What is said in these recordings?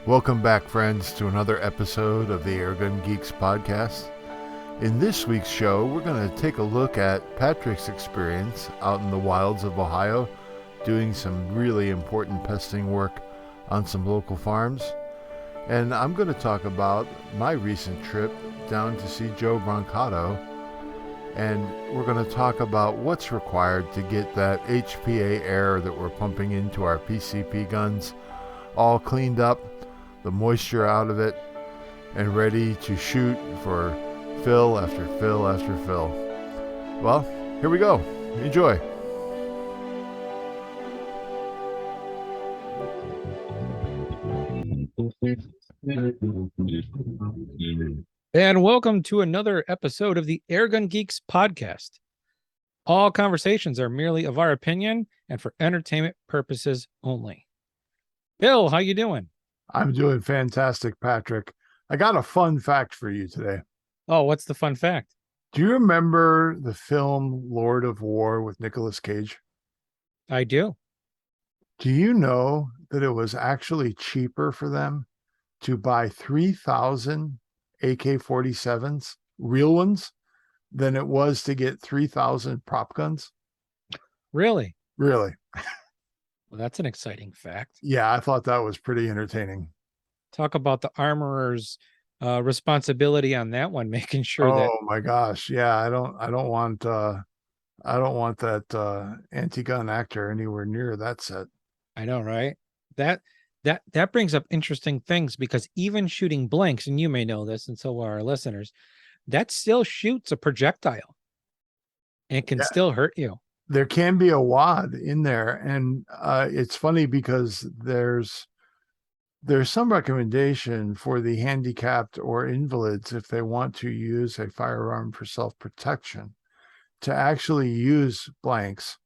Welcome back, friends, to another episode of the Airgun Geeks Podcast. In this week's show, we're going to take a look at Patrick's experience out in the wilds of Ohio, doing some really important pesting work on some local farms. And I'm going to talk about my recent trip down to see Joe Brancato. And we're going to talk about what's required to get that HPA air that we're pumping into our PCP guns all cleaned up, the moisture out of it, and ready to shoot for fill after fill after fill. Well, here we go. Enjoy. And welcome to another episode of the Airgun Geeks Podcast. All conversations are merely of our opinion and for entertainment purposes only. Bill, how you doing? I'm doing fantastic, Patrick. I got a fun fact for you today. Oh, what's the fun fact? Do you remember the film Lord of War with Nicolas Cage? I do. Do you know that it was actually cheaper for them to buy 3,000 AK-47s, real ones, than it was to get 3,000 prop guns? Really? Really. Well, that's an exciting fact. Yeah, I thought that was pretty entertaining. Talk about the armorer's responsibility on that one, making sure that. Oh my gosh. Yeah, I don't want that anti-gun actor anywhere near that set. I know, right? That brings up interesting things, because even shooting blanks, and you may know this, and so will our listeners, that still shoots a projectile and can still hurt you. There can be a wad in there, and it's funny because there's some recommendation for the handicapped or invalids, if they want to use a firearm for self-protection, to actually use blanks,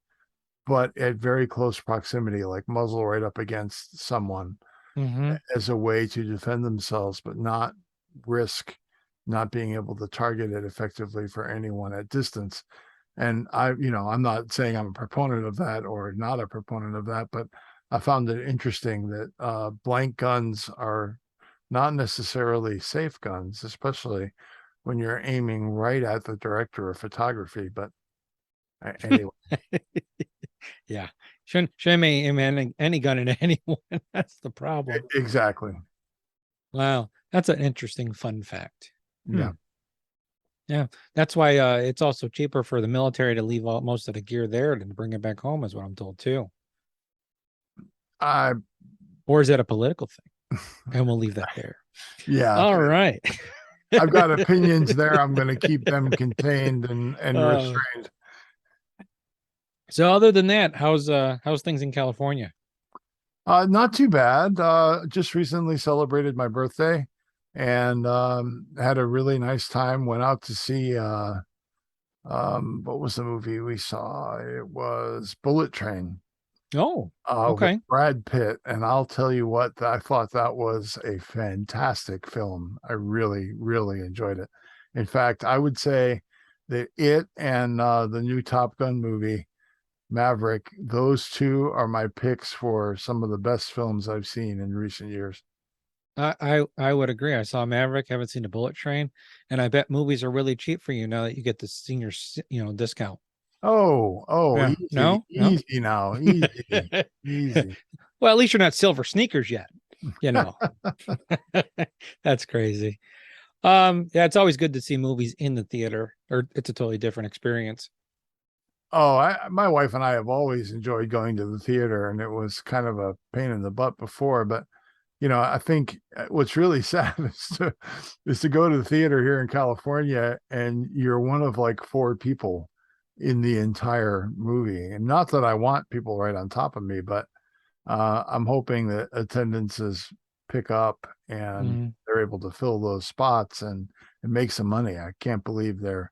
but at very close proximity, like muzzle right up against someone, as a way to defend themselves, but not risk not being able to target it effectively for anyone at distance. And I'm not saying I'm a proponent of that or not a proponent of that, but I found it interesting that blank guns are not necessarily safe guns, especially when you're aiming right at the director of photography. But anyway. Yeah. Shouldn't aim any gun at anyone. That's the problem. Exactly. Wow. That's an interesting fun fact. Yeah. Yeah, that's why it's also cheaper for the military to leave out most of the gear there than to bring it back home, is what I'm told too. Or is that a political thing? And we'll leave that there. Yeah. All right. I've got opinions there. I'm going to keep them contained and restrained. So other than that, how's things in California? Not too bad. Just recently celebrated my birthday. And had a really nice time. Went out to see what was the movie we saw? It was Bullet Train. Oh, okay. With Brad Pitt. And I'll tell you what, I thought that was a fantastic film. I really, really enjoyed it. In fact, I would say that it and the new Top Gun movie, Maverick, those two are my picks for some of the best films I've seen in recent years. I would agree. I saw Maverick, haven't seen a Bullet Train, and I bet movies are really cheap for you now that you get the senior, discount. Yeah. Easy now. Easy. Easy. Well, at least you're not silver sneakers yet. That's crazy. Yeah, it's always good to see movies in the theater, or it's a totally different experience. Oh, my wife and I have always enjoyed going to the theater, and it was kind of a pain in the butt before, but I think what's really sad is to go to the theater here in California and you're one of like 4 people in the entire movie. And not that I want people right on top of me, but I'm hoping that attendances pick up and they're able to fill those spots and make some money. I can't believe they're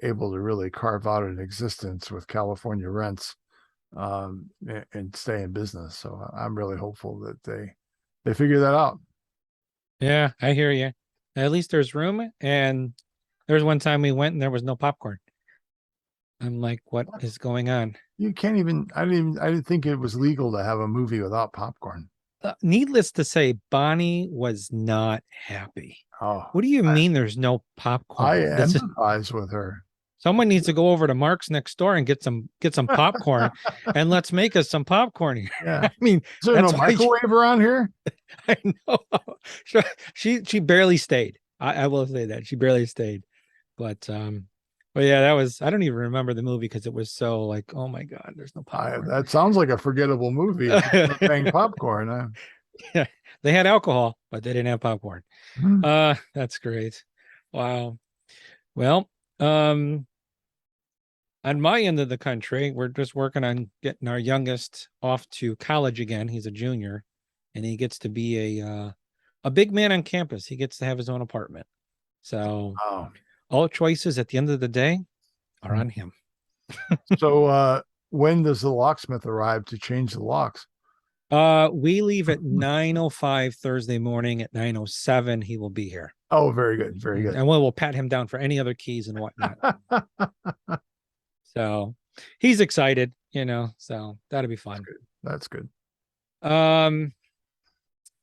able to really carve out an existence with California rents and stay in business. So I'm really hopeful that they figure that out. Yeah, I hear you. At least there's room. And there's one time we went and there was no popcorn. I'm like, what is going on? You can't even, I didn't think it was legal to have a movie without popcorn. needless to say, Bonnie was not happy. Oh, What do you mean there's no popcorn? I empathize with her. Someone needs to go over to Mark's next door and get some popcorn and let's make us some popcorn here. Yeah. I mean, is there no microwave around here? I know. She barely stayed. I will say that she barely stayed. But yeah, that was, I don't even remember the movie because it was so like, oh my God, there's no popcorn. That sounds like a forgettable movie. If you're paying popcorn. Yeah, they had alcohol, but they didn't have popcorn. That's great. Wow. Well, on my end of the country, we're just working on getting our youngest off to college again. He's a junior, and he gets to be a big man on campus. He gets to have his own apartment. So all choices at the end of the day are on him. So when does the locksmith arrive to change the locks? We leave at 9:05 Thursday morning. At 9:07, he will be here. Oh, very good. Very good. And we'll pat him down for any other keys and whatnot. So he's excited, so that'll be fun. That's good.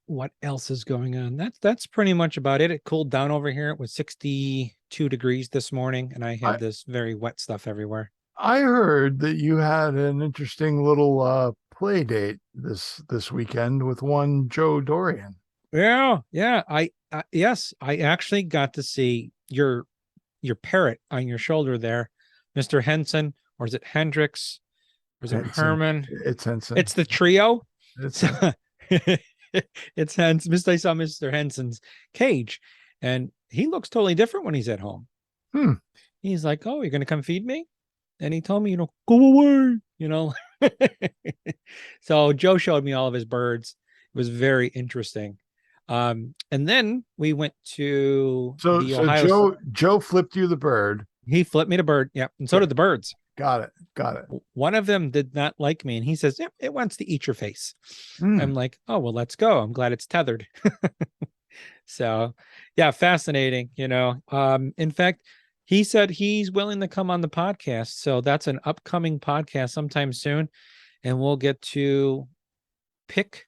What else is going on? That's pretty much about it. It cooled down over here. It was 62 degrees this morning, and I had this very wet stuff everywhere. I heard that you had an interesting little play date this weekend with one Joe Dorian. Yeah. Yes, I actually got to see your parrot on your shoulder there, Mr. Henson, or is it Hendricks? Or is it Herman? It's Henson. It's the trio. It's Henson. I saw Mr. Henson's cage, and he looks totally different when he's at home. He's like, "Oh, you're gonna come feed me?" And he told me, go away, So Joe showed me all of his birds. It was very interesting. And then we went to Joe flipped you the bird. He flipped me the bird. Yeah. And so did the birds. Got it. One of them did not like me. And he says, "Yep, it wants to eat your face." I'm like, "Oh, well, let's go. I'm glad it's tethered." So yeah, fascinating. In fact, he said he's willing to come on the podcast. So that's an upcoming podcast sometime soon. And we'll get to pick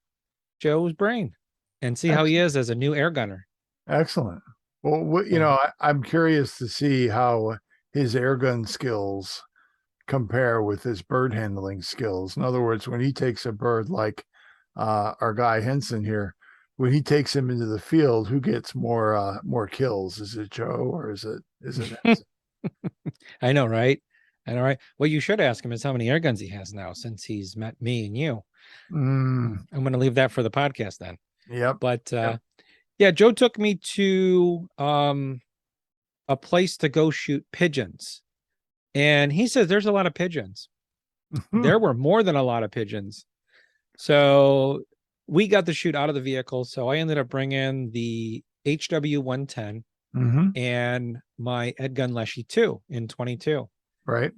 Joe's brain and see how he is as a new air gunner. Excellent. Well, I'm curious to see how his air gun skills compare with his bird handling skills. In other words, when he takes a bird like our guy Henson here, when he takes him into the field, who gets more kills? Is it Joe or is it Henson? I know, right? What you should ask him is how many air guns he has now since he's met me and you. I'm going to leave that for the podcast then. Yep. But yeah, Joe took me to a place to go shoot pigeons. And he says there's a lot of pigeons. There were more than a lot of pigeons. So we got the shoot out of the vehicle. So I ended up bringing the HW-110 and my Airgun Leshy 2 in 22. Right.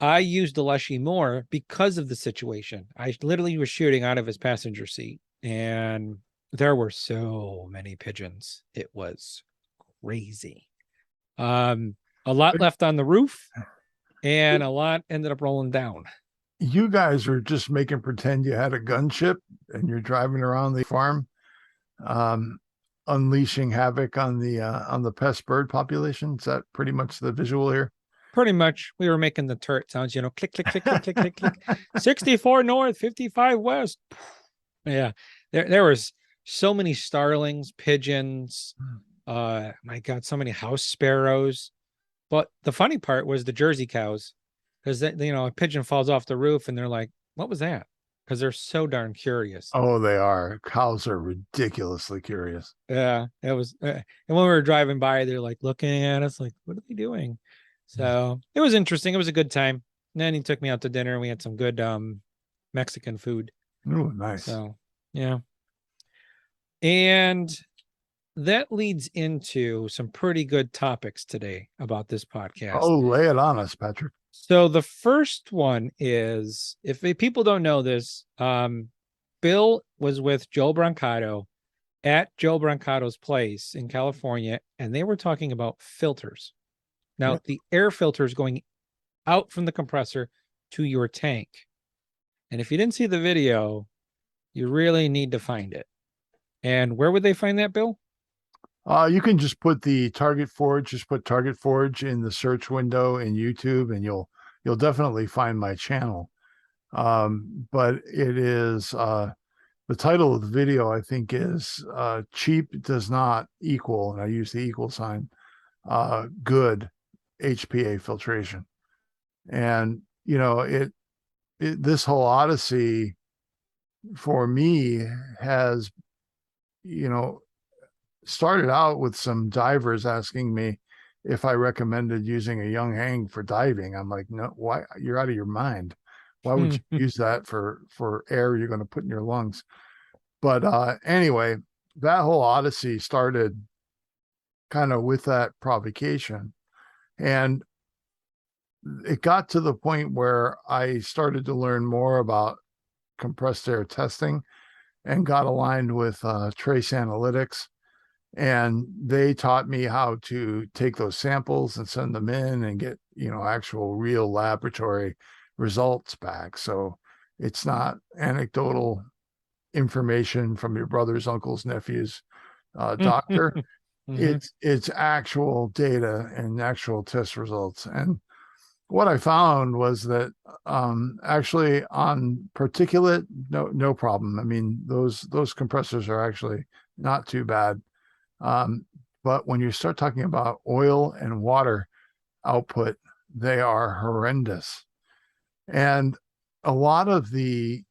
I used the Leshy more because of the situation. I literally was shooting out of his passenger seat, and there were so many pigeons. It was crazy. A lot left on the roof, and a lot ended up rolling down. You guys are just making pretend you had a gunship and you're driving around the farm, unleashing havoc on the pest bird population. Is that pretty much the visual here? Pretty much. We were making the turret sounds, click, click, click, click, click, click, click. 64 north, 55 west. Yeah, there was so many starlings, pigeons. My God, so many house sparrows. But the funny part was the Jersey cows, because a pigeon falls off the roof and they're like, "What was that?" Because they're so darn curious. Oh, they are. Cows are ridiculously curious. Yeah, it was. And when we were driving by, they're like looking at us, like, "What are they doing?" So it was interesting. It was a good time. And then he took me out to dinner. We had some good Mexican food. Oh, nice. So yeah, and that leads into some pretty good topics today about this podcast. Oh, lay it on us, Patrick. So the first one is, if people don't know this, Bill was with Joe Brancato at Joe Brancato's place in California, and they were talking about filters. Now, the air filters going out from the compressor to your tank. And if you didn't see the video, You really need to find it. And where would they find that, Bill? You can just put the Target Forge, just put Target Forge in the search window in YouTube, and you'll definitely find my channel. But it is the title of the video, I think, is cheap does not equal, and I use the equal sign, good HPA filtration. And this whole odyssey for me has started out with some divers asking me if I recommended using a young hang for diving. I'm like, no, why? You're out of your mind. Why would you use that for air you're going to put in your lungs? But anyway, that whole odyssey started kind of with that provocation. And it got to the point where I started to learn more about compressed air testing and got aligned with Trace Analytics. And they taught me how to take those samples and send them in and get, actual real laboratory results back. So it's not anecdotal information from your brother's uncle's nephew's doctor. It's actual data and actual test results. And what I found was that actually on particulate, no problem. I mean, those compressors are actually not too bad. But when you start talking about oil and water output, they are horrendous. And a lot of the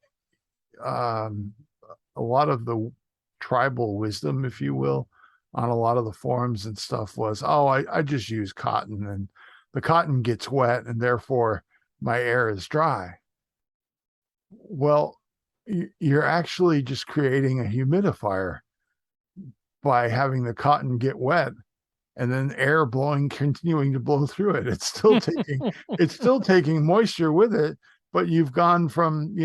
tribal wisdom, if you will, on a lot of the forums and stuff was, I just use cotton, and the cotton gets wet and therefore my air is dry. Well, you're actually just creating a humidifier by having the cotton get wet and then air continuing to blow through it. It's still taking moisture with it, but you've gone from,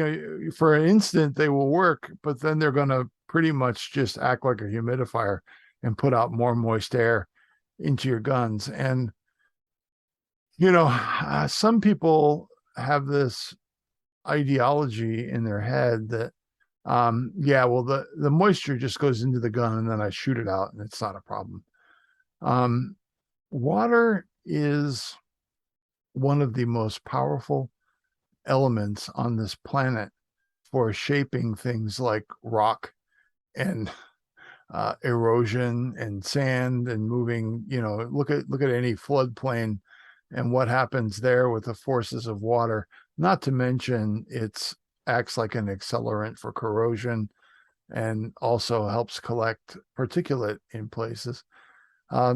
for an instant they will work, but then they're going to pretty much just act like a humidifier and put out more moist air into your guns. And, some people have this ideology in their head that, the moisture just goes into the gun and then I shoot it out and it's not a problem. Water is one of the most powerful elements on this planet for shaping things like rock and erosion and sand and moving. Look at any floodplain and what happens there with the forces of water. Not to mention it's acts like an accelerant for corrosion and also helps collect particulate in places.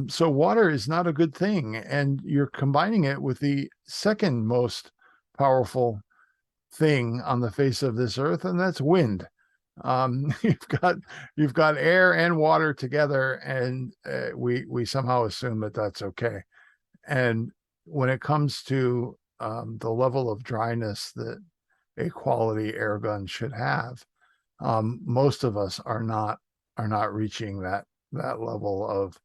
So water is not a good thing. And you're combining it with the second most powerful thing on the face of this earth, and that's wind. You've got air and water together, and we somehow assume that that's okay. And when it comes to the level of dryness that a quality air gun should have, most of us are not reaching that level of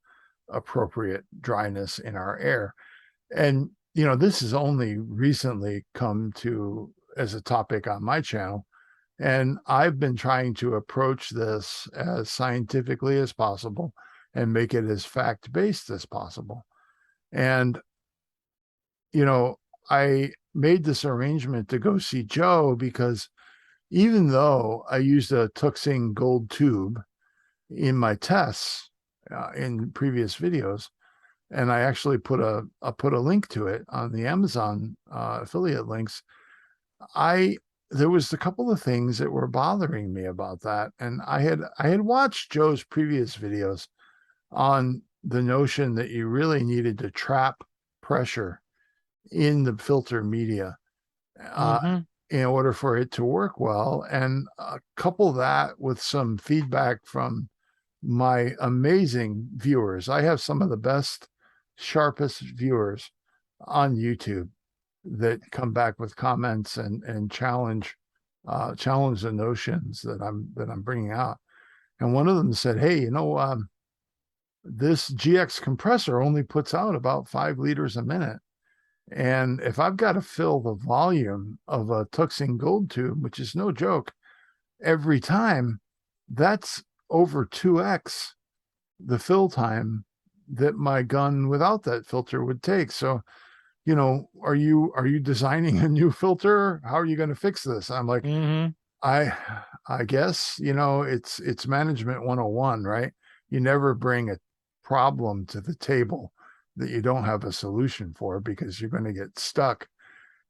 appropriate dryness in our air. And this has only recently come to as a topic on my channel, and I've been trying to approach this as scientifically as possible and make it as fact-based as possible. And I made this arrangement to go see Joe because even though I used a Tuxing gold tube in my tests in previous videos, and I actually put a link to it on the Amazon affiliate links, there was a couple of things that were bothering me about that. And I had watched Joe's previous videos on the notion that you really needed to trap pressure in the filter media in order for it to work well. And couple that with some feedback from my amazing viewers. I have some of the best, sharpest viewers on YouTube that come back with comments and challenge the notions that I'm bringing out. And one of them said, hey, this GX compressor only puts out about 5 liters a minute. And if I've got to fill the volume of a Tuxing gold tube, which is no joke, every time, that's over 2x the fill time that my gun without that filter would take. So, are you designing a new filter? How are you going to fix this? I'm like, Mm-hmm. I guess, it's management 101, right? You never bring a problem to the table that you don't have a solution for, because you're going to get stuck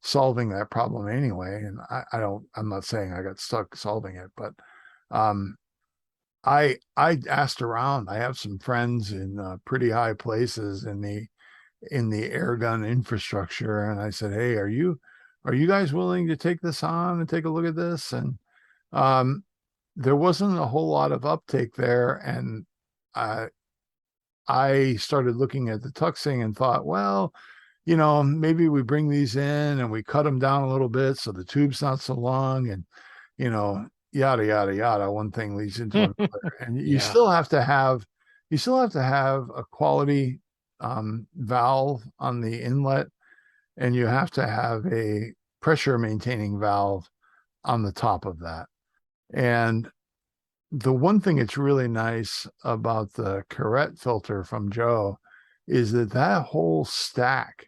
solving that problem anyway. And I'm not saying I got stuck solving it, but um I asked around. I have some friends in pretty high places in the airgun infrastructure, and I said, "Hey, are you guys willing to take this on and take a look at this?" And um, there wasn't a whole lot of uptake there, and I started looking at the tuxing and thought, well, maybe we bring these in and we cut them down a little bit so the tube's not so long, and yada yada yada. One thing leads into another, and you Yeah. still have to have a quality valve on the inlet, and you have to have a pressure maintaining valve on the top of that. And the one thing that's really nice about the Corette filter from Joe is that whole stack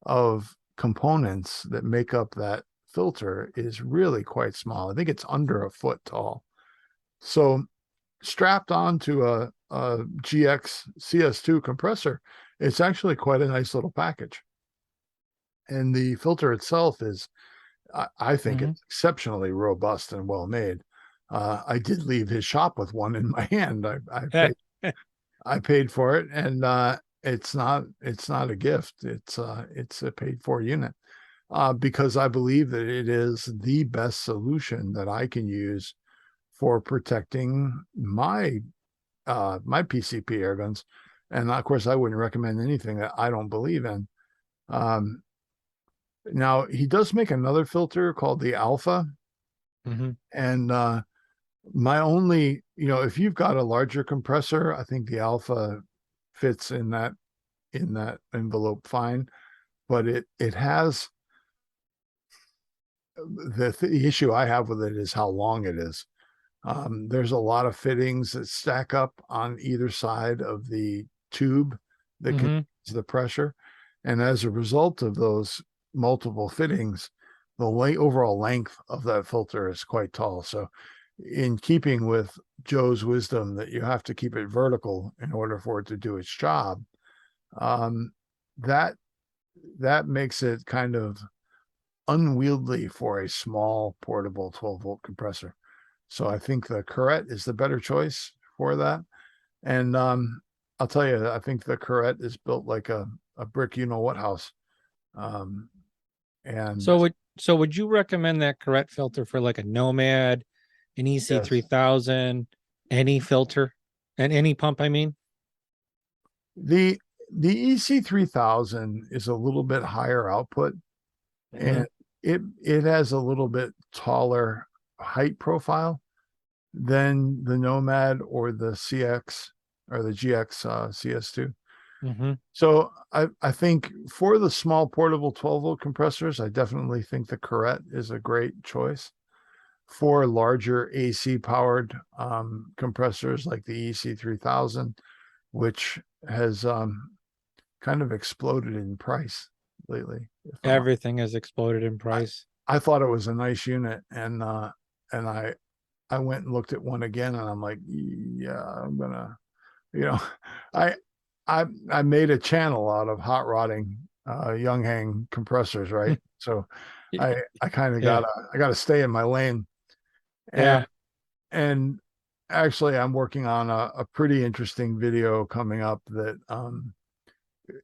of components that make up that filter is really quite small. I think it's under a foot tall. So strapped onto a GX CS2 compressor, it's actually quite a nice little package. And the filter itself is, I think, Mhm. it's exceptionally robust and well made. I did leave his shop with one in my hand. I paid for it, and it's not a gift. It's a paid for unit, because I believe that it is the best solution that I can use for protecting my PCP air guns. And of course, I wouldn't recommend anything that I don't believe in. Now he does make another filter called the Alpha, Mhm. and my only, if you've got a larger compressor, I think the Alpha fits in that envelope fine. But it has the issue I have with it is how long it is. There's a lot of fittings that stack up on either side of the tube that Mhm. contains the pressure, and as a result of those multiple fittings, the overall length of that filter is quite tall. So, in keeping with Joe's wisdom that you have to keep it vertical in order for it to do its job, um, that makes it kind of unwieldy for a small portable 12-volt compressor. So I think the Corette is the better choice for that. And I'll tell you, I think the Corette is built like a brick, what house. Um, and So would you recommend that Corette filter for like a Nomad, an EC yes, 3000, any filter, and any pump? I mean. the EC 3000 is a little bit higher output, Mhm. and it has a little bit taller height profile than the Nomad or the CX or the GX CS2. Mhm. So I think for the small portable 12-volt compressors, I definitely think the Corette is a great choice. For larger AC powered compressors like the EC 3000, which has kind of exploded in price lately. If Everything has exploded in price. I thought it was a nice unit, and I went and looked at one again, and I'm like, yeah, I'm gonna, you know, I I made a channel out of hot rodding young hang compressors, right? So I kind of Yeah. gotta stay in my lane. And Yeah. and actually I'm working on a pretty interesting video coming up that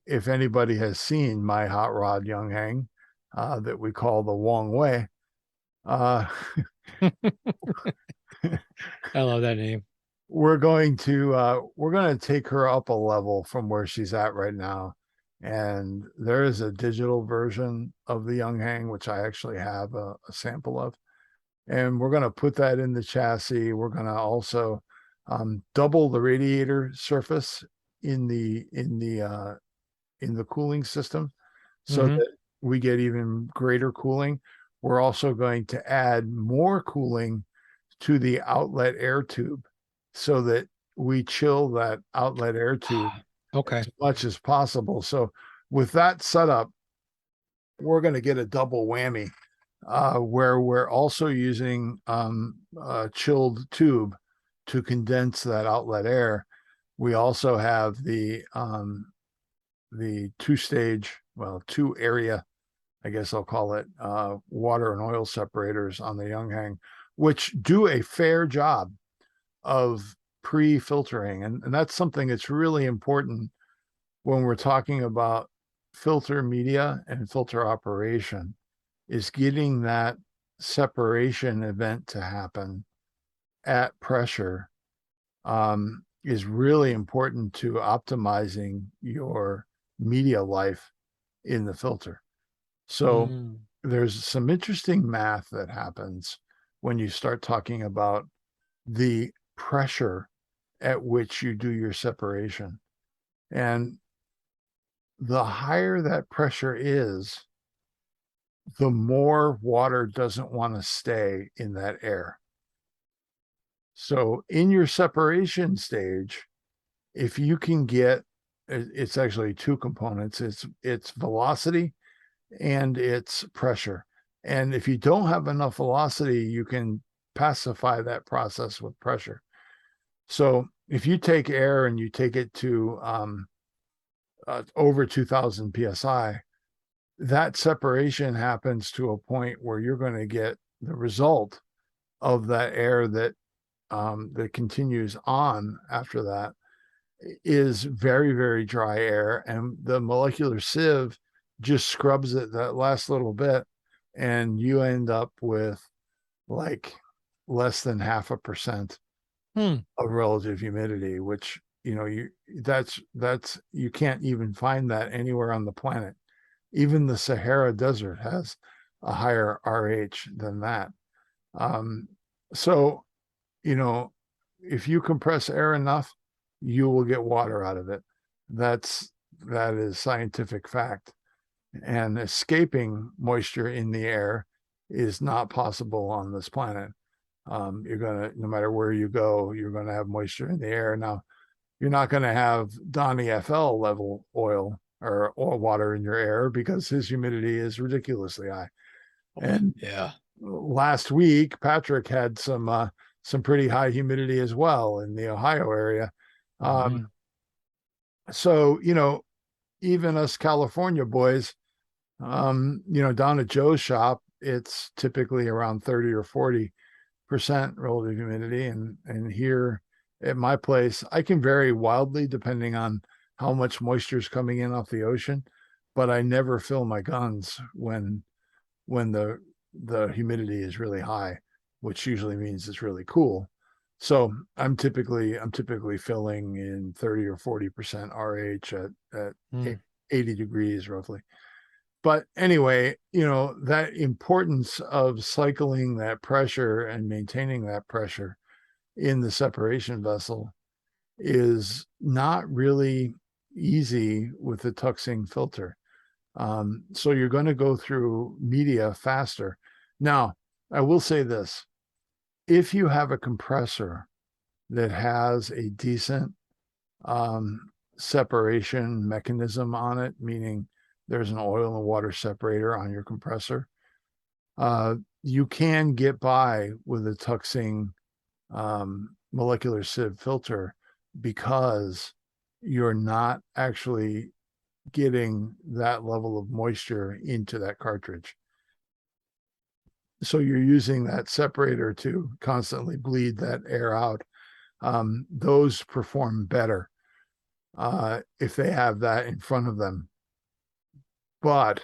if anybody has seen my hot rod young hang that we call the Wong Wei, uh I love that name. we're going to take her up a level from where she's at right now. And there is a digital version of the young hang which I actually have a sample of, and we're going to put that in the chassis. We're going to also double the radiator surface in the cooling system so Mhm. that we get even greater cooling. We're also going to add more cooling to the outlet air tube so that we chill that outlet air tube Okay. as much as possible. So with that setup, we're going to get a double whammy where we're also using a chilled tube to condense that outlet air. We also have the two area, I guess I'll call it, water and oil separators on the young hang, which do a fair job of pre-filtering. And that's something that's really important when we're talking about filter media and filter operation, is getting that separation event to happen at pressure is really important to optimizing your media life in the filter. So there's some interesting math that happens when you start talking about the pressure at which you do your separation. And the higher that pressure is, the more water doesn't want to stay in that air. So in your separation stage, if you can get, it's actually two components. It's velocity and it's pressure. And if you don't have enough velocity, you can pacify that process with pressure. So if you take air and you take it to over 2000 PSI, that separation happens to a point where you're going to get the result of that air that continues on after that is very, very dry air. And the molecular sieve just scrubs it that last little bit. And you end up with like less than 0.5% of relative humidity, which, you can't even find that anywhere on the planet. Even the Sahara Desert has a higher RH than that. So, if you compress air enough, you will get water out of it. That is scientific fact. And escaping moisture in the air is not possible on this planet. No matter where you go, you're going to have moisture in the air. Now, you're not going to have DonnyFL level oil or water in your air because his humidity is ridiculously high. And last week, Patrick had some pretty high humidity as well in the Ohio area. So, even us California boys, down at Joe's shop, it's typically around 30 or 40% relative humidity. And here at my place, I can vary wildly depending on how much moisture is coming in off the ocean, but I never fill my guns when the humidity is really high, which usually means it's really cool. So I'm typically filling in 30 or 40% RH at 80 degrees roughly. But anyway, that importance of cycling that pressure and maintaining that pressure in the separation vessel is not really easy with the tuxing filter. So you're going to go through media faster. Now, I will say this. If you have a compressor that has a decent separation mechanism on it, meaning there's an oil and water separator on your compressor, you can get by with a tuxing molecular sieve filter because you're not actually getting that level of moisture into that cartridge. So you're using that separator to constantly bleed that air out. Those perform better if they have that in front of them. But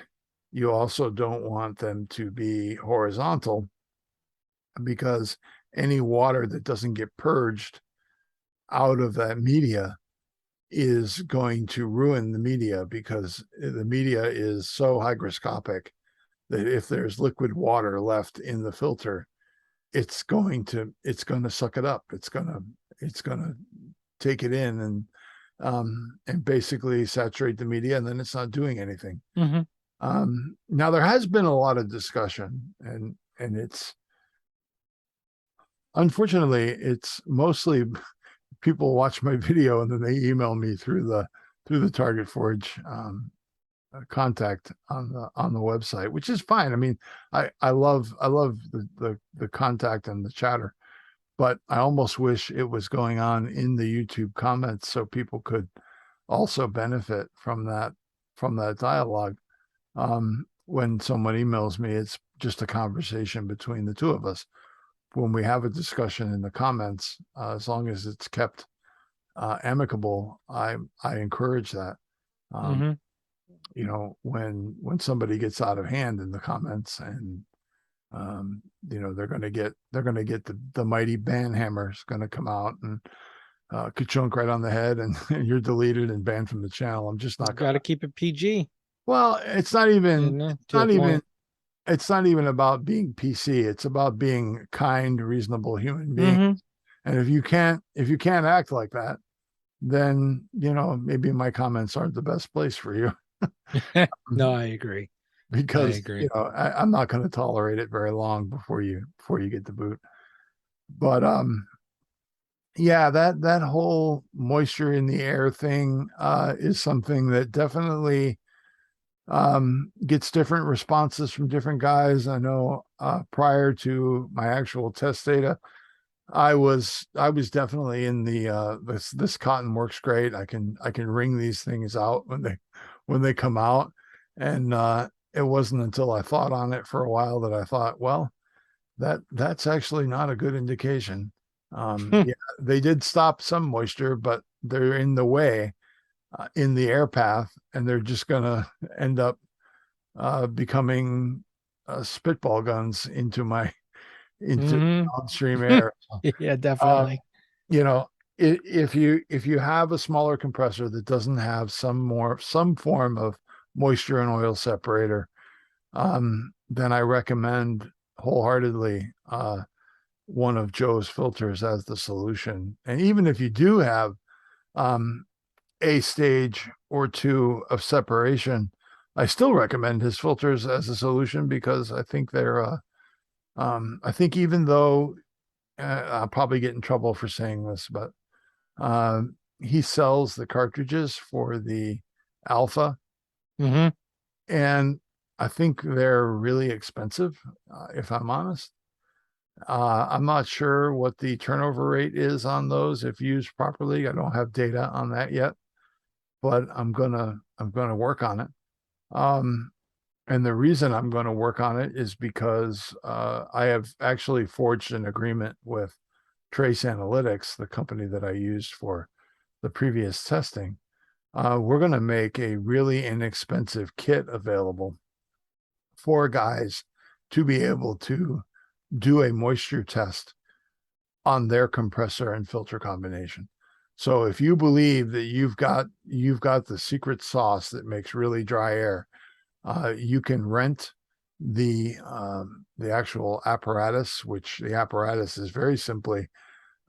you also don't want them to be horizontal because any water that doesn't get purged out of that media is going to ruin the media, because the media is so hygroscopic that if there's liquid water left in the filter, it's going to suck it up. It's going to take it in and basically saturate the media, and then it's not doing anything. Now there has been a lot of discussion, and it's unfortunately, it's mostly people watch my video and then they email me through the Target Forge contact on the website, which is fine. I mean, I love the contact and the chatter, but I almost wish it was going on in the YouTube comments so people could also benefit from that dialogue. When someone emails me, it's just a conversation between the two of us. When we have a discussion in the comments, as long as it's kept amicable, I encourage that. You know, when somebody gets out of hand in the comments, and you know, they're going to get the mighty banhammer's going to come out and ka-chunk right on the head, and you're deleted and banned from the channel. I'm just not got to keep it PG. Well, it's not even it's not even about being PC. It's about being kind, reasonable human being. And if you can't act like that, then, you know, maybe my comments aren't the best place for you. No, I agree. Because you know, I'm not going to tolerate it very long before you get the boot. But yeah, that whole moisture in the air thing is something that definitely gets different responses from different guys. I know prior to my actual test data, I was definitely in the this cotton works great. I can wring these things out when they come out. And it wasn't until I thought on it for a while that I thought, well, that's actually not a good indication. Yeah, they did stop some moisture, but they're in the way in the air path, and they're just gonna end up becoming spitball guns into downstream air. Yeah, definitely. You know, if you have a smaller compressor that doesn't have some form of moisture and oil separator, then I recommend wholeheartedly one of Joe's filters as the solution. And even if you do have a stage or two of separation, I still recommend his filters as a solution, because I think they're I think, even though I'll probably get in trouble for saying this, but he sells the cartridges for the Alpha, and I think they're really expensive, if I'm honest. I'm not sure what the turnover rate is on those if used properly. I don't have data on that yet, but I'm gonna work on it. And the reason I'm going to work on it is because I have actually forged an agreement with Trace Analytics, the company that I used for the previous testing. We're going to make a really inexpensive kit available for guys to be able to do a moisture test on their compressor and filter combination. So if you believe that you've got the secret sauce that makes really dry air, you can rent the actual apparatus, which the apparatus is very simply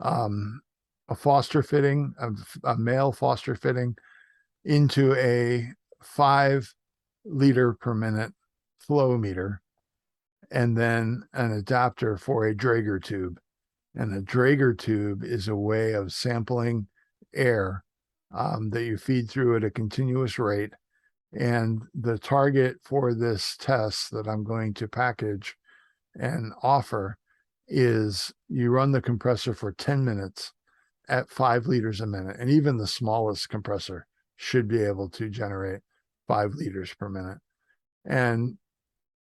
a Foster fitting, a male Foster fitting into a 5 liter per minute flow meter, and then an adapter for a Draeger tube. And a Draeger tube is a way of sampling air that you feed through at a continuous rate. And the target for this test that I'm going to package and offer is you run the compressor for 10 minutes at 5 liters a minute. And even the smallest compressor should be able to generate 5 liters per minute. And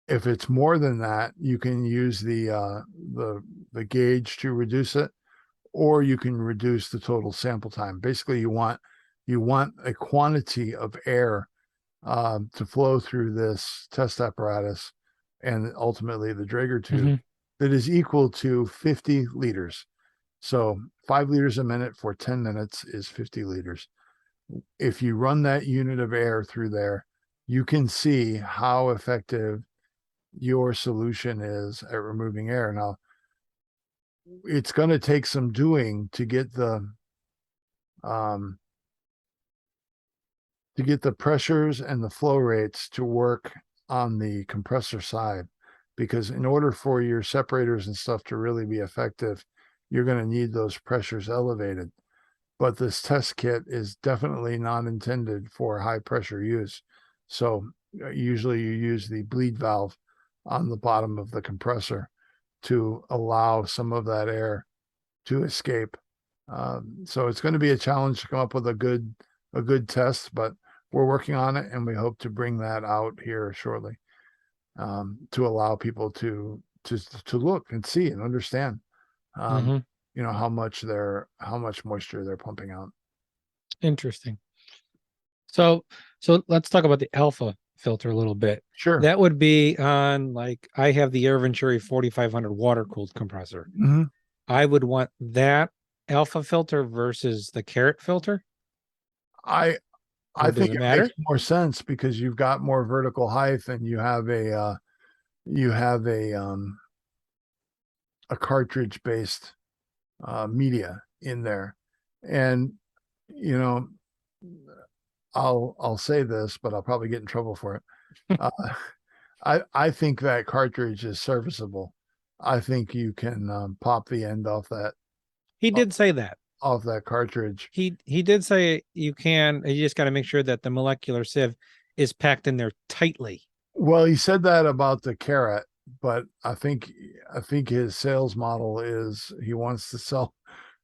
if it's more than that, you can use the gauge to reduce it, or you can reduce the total sample time. Basically, you want a quantity of air to flow through this test apparatus and ultimately the Draeger tube that is equal to 50 liters. So 5 liters a minute for 10 minutes is 50 liters. If you run that unit of air through there, you can see how effective your solution is at removing air. Now, it's going to take some doing to get the pressures and the flow rates to work on the compressor side, because in order for your separators and stuff to really be effective, you're going to need those pressures elevated. But this test kit is definitely not intended for high pressure use. So usually you use the bleed valve on the bottom of the compressor to allow some of that air to escape. So it's going to be a challenge to come up with a good test, but we're working on it, and we hope to bring that out here shortly, to allow people to look and see and understand, how much moisture they're pumping out. Interesting. So let's talk about the alpha filter a little bit. Sure. That would be on, like, I have the Air Venturi 4500 water cooled compressor. Mm-hmm. I would want that alpha filter versus the carrot filter. I think it matter? makes more sense because you've got more vertical height and you have a cartridge based media in there. And I'll say this, but I'll probably get in trouble for it. I think that cartridge is serviceable. I think you can pop the end off that. He did say that. Off that cartridge. He did say you can. You just got to make sure that the molecular sieve is packed in there tightly. Well, he said that about the carrot, but I think his sales model is he wants to sell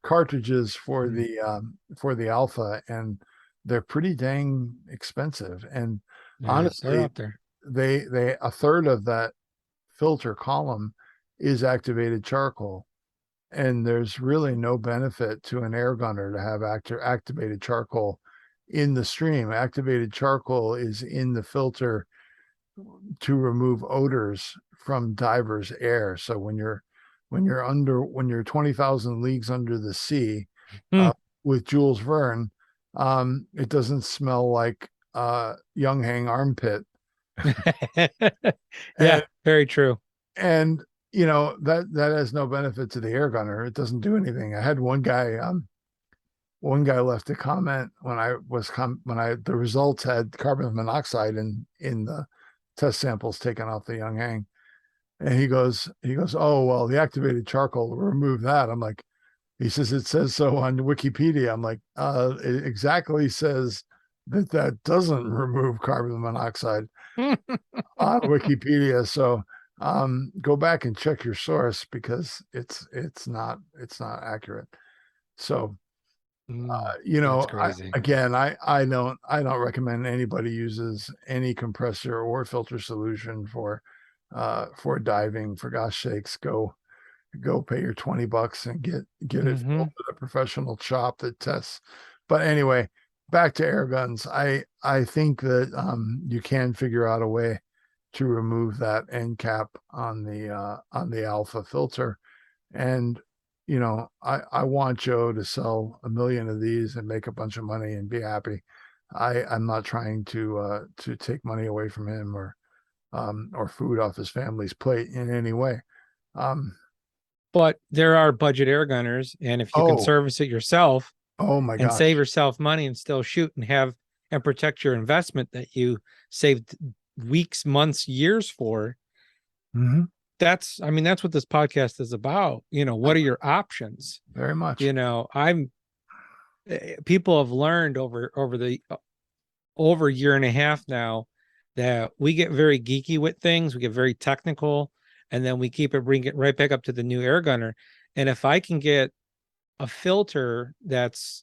cartridges for the alpha, and they're pretty dang expensive. And honestly, out there. They a third of that filter column is activated charcoal, and there's really no benefit to an air gunner to have activated charcoal in the stream. Activated charcoal is in the filter to remove odors from divers' air. So when you're 20,000 leagues under the sea with Jules Verne, it doesn't smell like Young Hang armpit. Yeah, very true. And that has no benefit to the air gunner. It doesn't do anything. I had one guy left a comment when the results had carbon monoxide in the test samples taken off the Young Hang. And he goes, oh, well, the activated charcoal will remove that. I'm like, he says, it says so on Wikipedia. I'm like, it exactly says that doesn't remove carbon monoxide on Wikipedia. So go back and check your source because it's not accurate. So I don't recommend anybody uses any compressor or filter solution for diving. For gosh sakes, go pay your $20 and get it filled with a professional shop that tests. But anyway, back to air guns. I think that you can figure out a way to remove that end cap on the alpha filter. And I want Joe to sell 1 million of these and make a bunch of money and be happy. I'm not trying to take money away from him or food off his family's plate in any way. But there are budget air gunners, and if you can service it yourself, and save yourself money and still shoot and protect your investment that you saved weeks, months, years for. That's what this podcast is about. What are your options? Very much. People have learned over a year and a half now that we get very geeky with things. We get very technical, and then we bring it right back up to the new air gunner. And if I can get a filter that's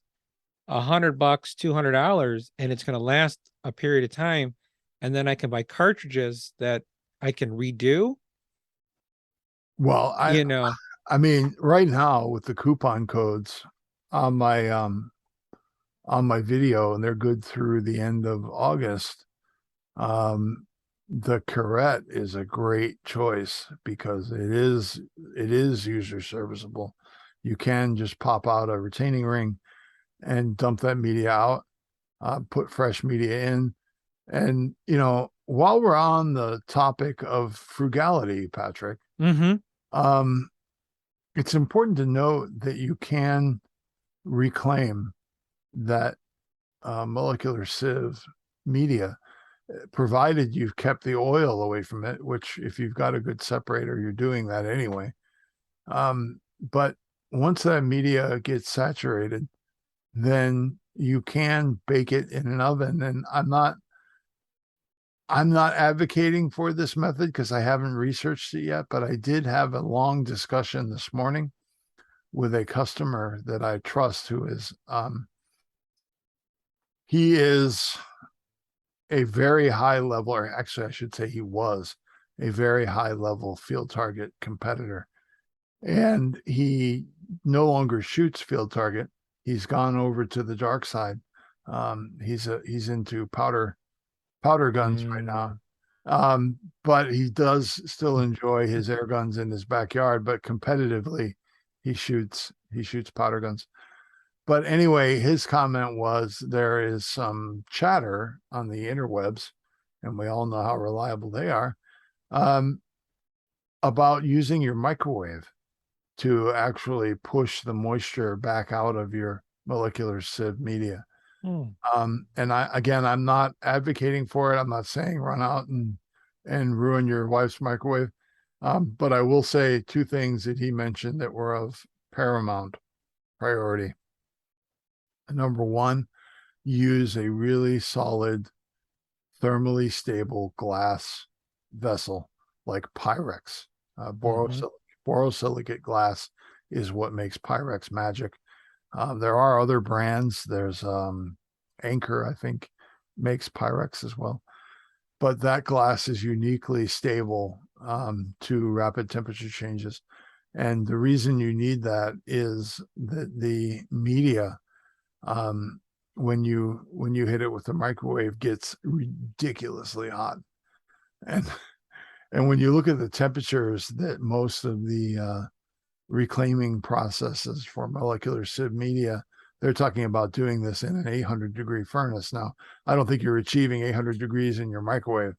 $100, $200, and it's going to last a period of time, and then I can buy cartridges that I can redo. Well, I mean, right now with the coupon codes on my video, and they're good through the end of August. The Carrette is a great choice because it is user serviceable. You can just pop out a retaining ring and dump that media out, put fresh media in. And, while we're on the topic of frugality, Patrick, it's important to note that you can reclaim that molecular sieve media, provided you've kept the oil away from it, which if you've got a good separator, you're doing that anyway. But once that media gets saturated, then you can bake it in an oven. And I'm not advocating for this method because I haven't researched it yet, but I did have a long discussion this morning with a customer that I trust who is he is a very high level, or actually I should say he was a very high level field target competitor. And he no longer shoots field target. He's gone over to the dark side. He's into powder guns right now. But he does still enjoy his air guns in his backyard, but competitively he shoots powder guns. But anyway, his comment was there is some chatter on the interwebs, and we all know how reliable they are, about using your microwave to actually push the moisture back out of your molecular sieve media. And I'm not advocating for it. I'm not saying run out and ruin your wife's microwave. But I will say two things that he mentioned that were of paramount priority. Number one, use a really solid, thermally stable glass vessel like Pyrex. Borosilicate glass is what makes Pyrex magic. There are other brands. There's Anchor, I think, makes Pyrex as well. But that glass is uniquely stable to rapid temperature changes. And the reason you need that is that the media, when you hit it with the microwave, gets ridiculously hot. And when you look at the temperatures that most of the reclaiming processes for molecular sieve media, they're talking about doing this in an 800-degree furnace. Now, I don't think you're achieving 800 degrees in your microwave,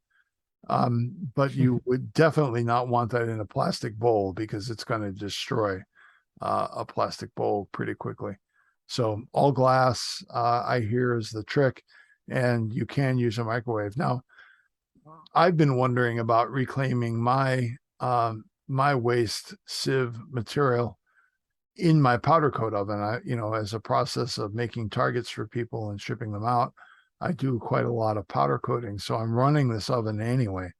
but you would definitely not want that in a plastic bowl because it's going to destroy a plastic bowl pretty quickly. So all glass, I hear, is the trick, and you can use a microwave. Now, I've been wondering about reclaiming my waste sieve material in my powder coat oven. As a process of making targets for people and shipping them out, I do quite a lot of powder coating. So I'm running this oven anyway.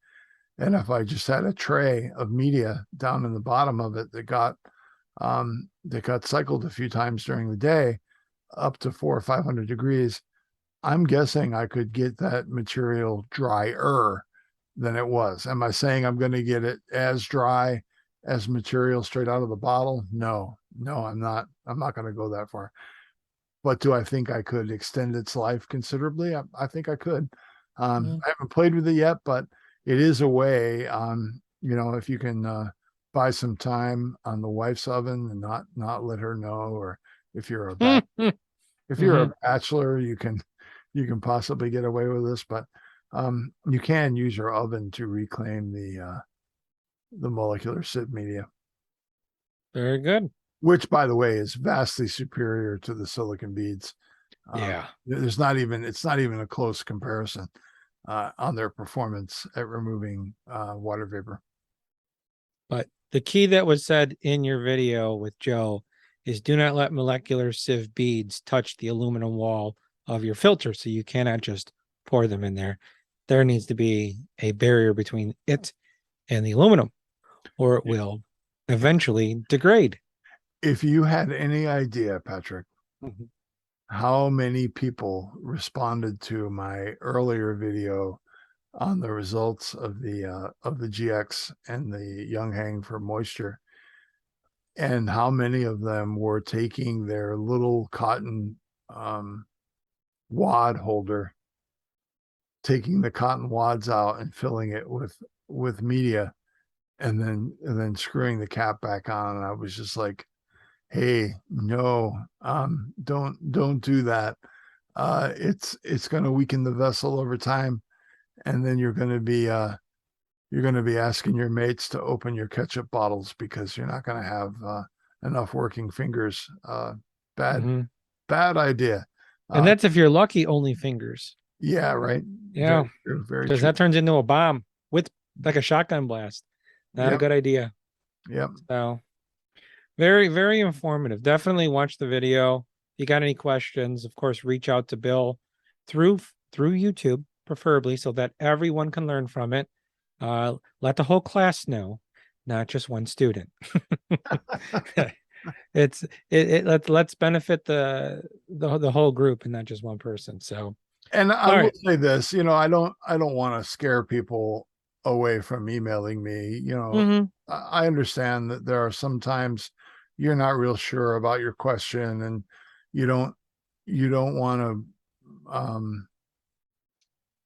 And if I just had a tray of media down in the bottom of it that got cycled a few times during the day, up to 400 or 500 degrees, I'm guessing I could get that material drier than it was. Am I saying I'm going to get it as dry as material straight out of the bottle? No, I'm not. I'm not going to go that far. But do I think I could extend its life considerably? I think I could. I haven't played with it yet, but it is a way. If you can buy some time on the wife's oven and not let her know, or if you're a bachelor, you can possibly get away with this, but you can use your oven to reclaim the molecular sieve media. Very good. Which, by the way, is vastly superior to the silicon beads. It's not even a close comparison on their performance at removing water vapor. But the key that was said in your video with Joe is do not let molecular sieve beads touch the aluminum wall of your filter. So you cannot just pour them in there. There needs to be a barrier between it and the aluminum, or it will eventually degrade. If you had any idea, Patrick, how many people responded to my earlier video on the results of the GX and the Young Hang for moisture, and how many of them were taking their little cotton wad holder, taking the cotton wads out and filling it with media, and then screwing the cap back on. And I was just like, hey, no, don't do that. It's going to weaken the vessel over time, and then you're going to be asking your mates to open your ketchup bottles because you're not going to have enough working fingers. Bad idea. And that's if you're lucky, only fingers. Yeah, right. Yeah, very because that turns into a bomb with like a shotgun blast. Not a good idea. Yep. So, Very, very informative. Definitely watch the video. If you got any questions, of course, reach out to Bill through YouTube, preferably, so that everyone can learn from it. Let the whole class know, not just one student. Let's benefit the whole group and not just one person. So, And I all will right. say this, I don't want to scare people away from emailing me. Mhm. I understand that there are sometimes you're not real sure about your question, and you don't want to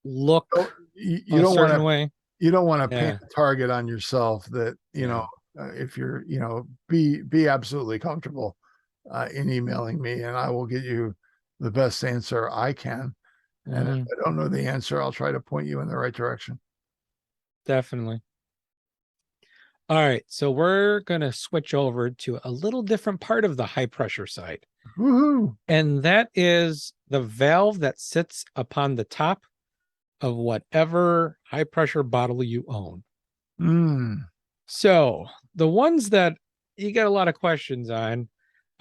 Look you a don't want certain to way. paint Yeah. a target on yourself that, Yeah. if you're, be absolutely comfortable in emailing me, and I will get you the best answer I can. And if Mhm. I don't know the answer, I'll try to point you in the right direction. Definitely. All right. So we're going to switch over to a little different part of the high pressure side. Woohoo! And that is the valve that sits upon the top of whatever high pressure bottle you own. Mm. So the ones that you get a lot of questions on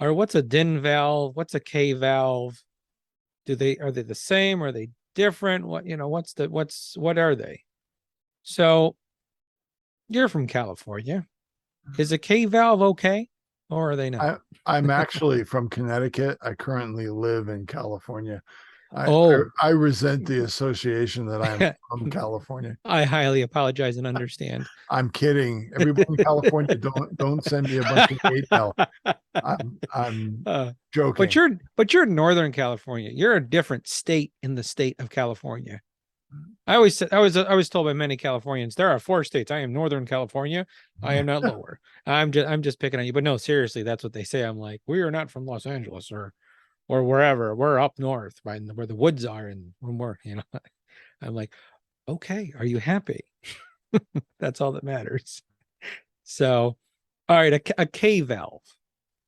are what's a DIN valve? What's a K valve? Are they the same? Are they different? What are they? So you're from California. Is a K valve okay? Or are they not? I'm actually from Connecticut. I currently live in California. Oh, I resent the association that I'm from California. I highly apologize and understand. I'm kidding. Everyone in California, don't send me a bunch of hate mail. I'm uh, but joking. you're in Northern California. You're a different state in the state of California. I was told by many Californians there are 4 states. I am Northern California. I am not lower. I'm just picking on you, but no, seriously, that's what they say. I'm like, we are not from Los Angeles or wherever. We're up north, right, where the woods are, and when we're. I'm like, okay, are you happy? That's all that matters. So, all right, a K valve.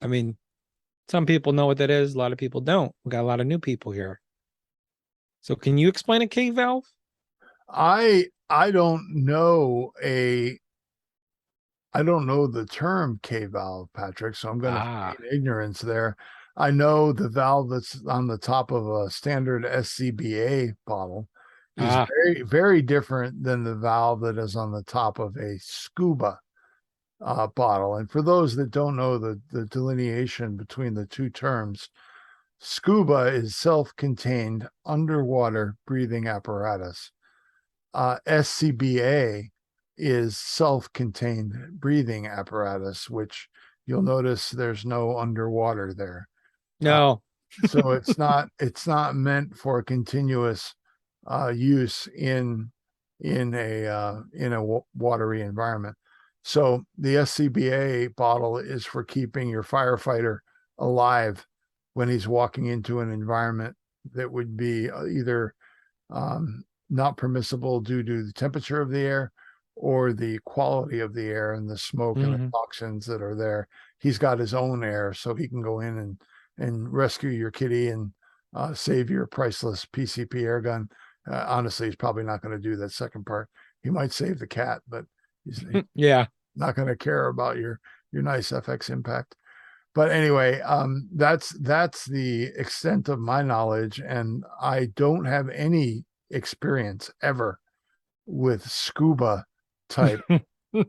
I mean, some people know what that is. A lot of people don't. We got a lot of new people here. So, can you explain a K valve? I don't know the term K valve, Patrick, so I'm going to Ah, feign ignorance there. I know the valve that's on the top of a standard SCBA bottle is ah, very, very different than the valve that is on the top of a scuba bottle. And for those that don't know the delineation between the two terms, scuba is self-contained underwater breathing apparatus. SCBA is self-contained breathing apparatus, which you'll notice there's no underwater there. Uh, no. so it's not meant for continuous use in a watery environment. So the SCBA bottle is for keeping your firefighter alive when he's walking into an environment that would be either not permissible due to the temperature of the air or the quality of the air and the smoke and the Mhm. toxins that are there. He's got his own air, so he can go in and rescue your kitty and save your priceless PCP air gun. Honestly, he's probably not going to do that second part. He might save the cat, but he's Yeah. not going to care about your nice FX impact. But anyway, that's the extent of my knowledge, and I don't have any experience ever with scuba type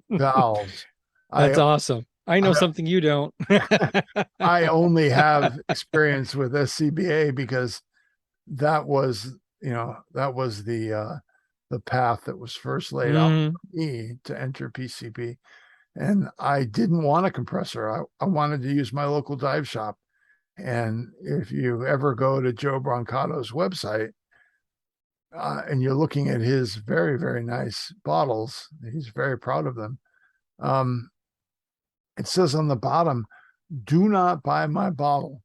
valves. That's I awesome. I know something you don't. I only have experience with SCBA because that was the path that was first laid out Mhm. for me to enter PCP. And I didn't want a compressor. I wanted to use my local dive shop. And if you ever go to Joe Broncato's website and you're looking at his very, very nice bottles, he's very proud of them. Um, it says on the bottom, do not buy my bottle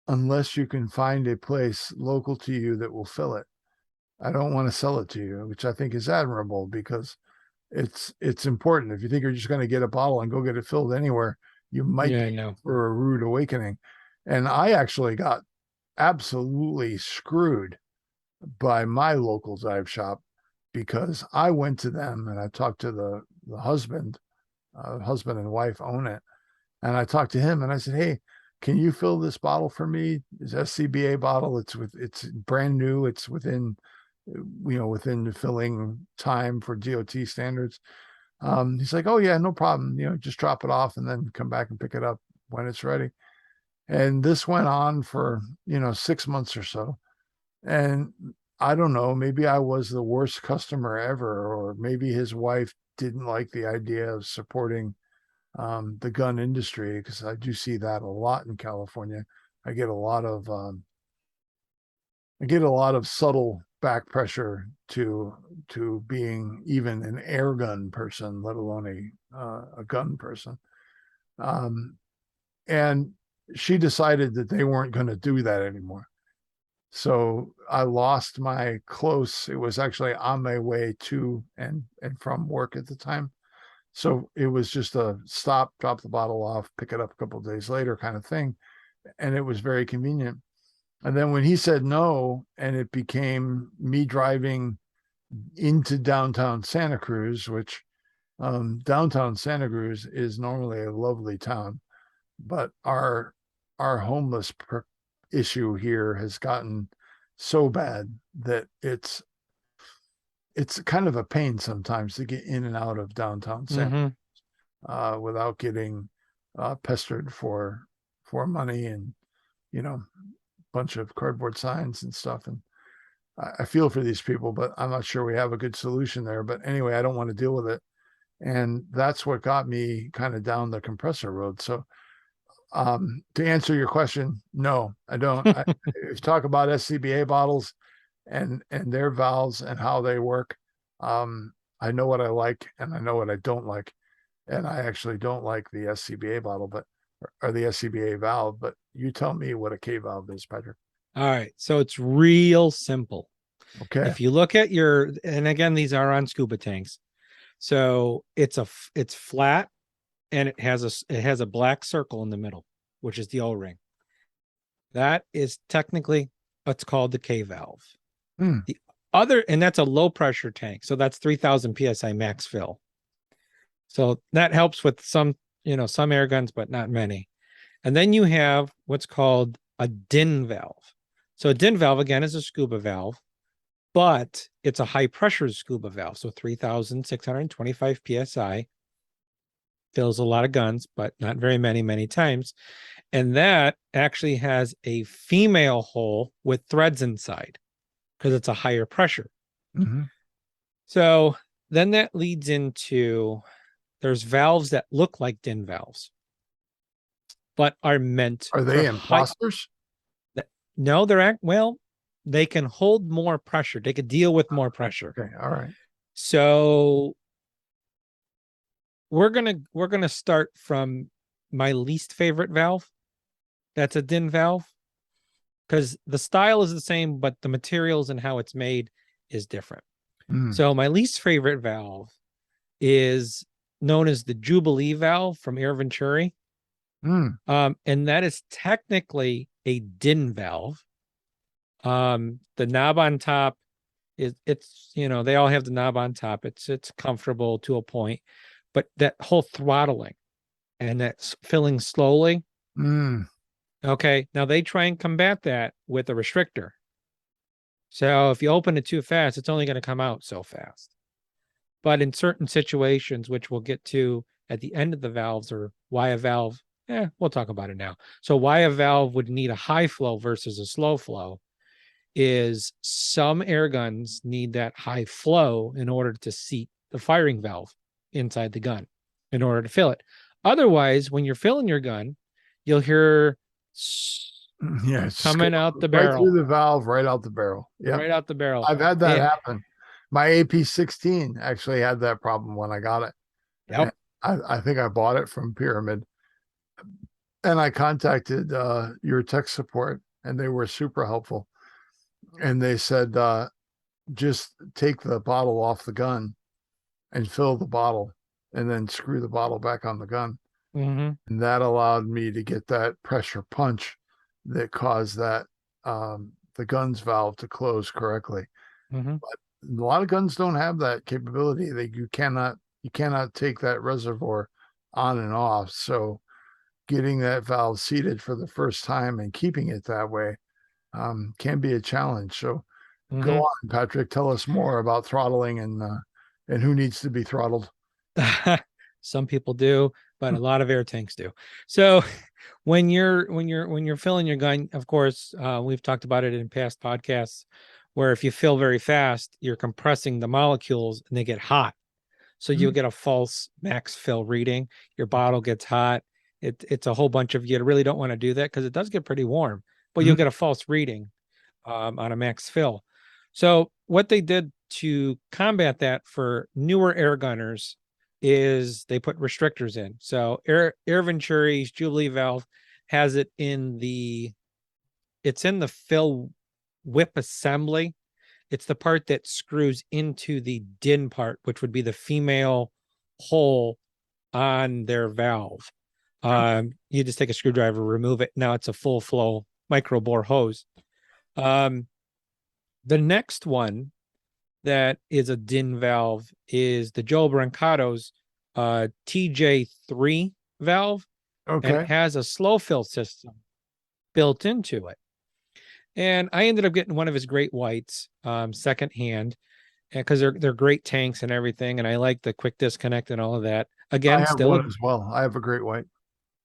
unless you can find a place local to you that will fill it. I don't want to sell it to you, which I think is admirable because it's important. If you think you're just going to get a bottle and go get it filled anywhere, you might Yeah, be I know. for a rude awakening. And I actually got absolutely screwed by my local dive shop because I went to them and I talked to the husband and wife own it. And I talked to him and I said, hey, can you fill this bottle for me? It's SCBA bottle. It's brand new. It's within the filling time for DOT standards. He's like, oh yeah, no problem. Just drop it off and then come back and pick it up when it's ready. And this went on for, 6 months or so. And I don't know, maybe I was the worst customer ever, or maybe his wife didn't like the idea of supporting the gun industry, because I do see that a lot in California. I get a lot of subtle back pressure to being even an air gun person, let alone a gun person. And she decided that they weren't going to do that anymore. So I lost my close. It was actually on my way to and from work at the time. So it was just a stop, drop the bottle off, pick it up a couple of days later kind of thing. And it was very convenient. And then when he said no, and it became me driving into downtown Santa Cruz, which downtown Santa Cruz is normally a lovely town, but our homeless issue here has gotten so bad that it's kind of a pain sometimes to get in and out of downtown Santa without getting pestered for money and bunch of cardboard signs and stuff. And I feel for these people, but I'm not sure we have a good solution there. But anyway, I don't want to deal with it. And that's what got me kind of down the compressor road. So to answer your question, no, I don't. If you talk about SCBA bottles and their valves and how they work, I know what I like and I know what I don't like. And I actually don't like the SCBA bottle, or the SCBA valve, but you tell me what a K valve is, Patrick. All right. So it's real simple. Okay. If you look at and again, these are on scuba tanks. So it's flat and it has a black circle in the middle, which is the O-ring. That is technically what's called the K valve. The other, and that's a low pressure tank. So that's 3000 PSI max fill. So that helps with some air guns, but not many. And then you have what's called a DIN valve. So a DIN valve, again, is a scuba valve, but it's a high pressure scuba valve. So 3,625 PSI fills a lot of guns, but not very many times. And that actually has a female hole with threads inside because it's a higher pressure. So then that leads into, there's valves that look like DIN valves, but are meant. Are they imposters? No, they can hold more pressure. They could deal with more pressure. Okay. All right. So we're gonna start from my least favorite valve. That's a DIN valve, because the style is the same, but the materials and how it's made is different. So my least favorite valve is known as the Jubilee valve from Air Venturi. And that is technically a DIN valve. The knob on top it's they all have the knob on top. It's comfortable to a point, but that whole throttling and that filling slowly. Okay. Now they try and combat that with a restrictor. So if you open it too fast, it's only going to come out so fast. But in certain situations, which we'll get to at the end of the valves, or why a valve, we'll talk about it now. So why a valve would need a high flow versus a slow flow is some air guns need that high flow in order to seat the firing valve inside the gun in order to fill it. Otherwise, when you're filling your gun, you'll hear coming out the barrel. Right through the valve, right out the barrel. Yeah, right out the barrel. I've had that happen. My AP16 actually had that problem when I got it. Yep. I think I bought it from Pyramid, and I contacted your tech support, and they were super helpful. And they said, just take the bottle off the gun and fill the bottle, and then screw the bottle back on the gun. And that allowed me to get that pressure punch that caused that the gun's valve to close correctly. But a lot of guns don't have that capability. You cannot take that reservoir on and off. So getting that valve seated for the first time and keeping it that way can be a challenge. So go on, Patrick, tell us more about throttling and who needs to be throttled. Some people do, but a lot of air tanks do. So when you're filling your gun, of course, we've talked about it in past podcasts, where if you fill very fast, you're compressing the molecules and they get hot. So you'll get a false max fill reading. Your bottle gets hot. It's a whole bunch of, you really don't want to do that because it does get pretty warm, but you'll get a false reading on a max fill. So what they did to combat that for newer air gunners is they put restrictors in. So Air Venturi's Jubilee valve has it in the fill whip assembly. It's the part that screws into the DIN part, which would be the female hole on their valve. You just take a screwdriver, remove it. Now it's a full flow micro bore hose. The next one that is a DIN valve is the Joe Brancato's TJ3 valve. Okay. And it has a slow fill system built into it. And I ended up getting one of his great whites secondhand, because they're great tanks and everything. And I like the quick disconnect and all of that. Again, I have one as well. I have a great white.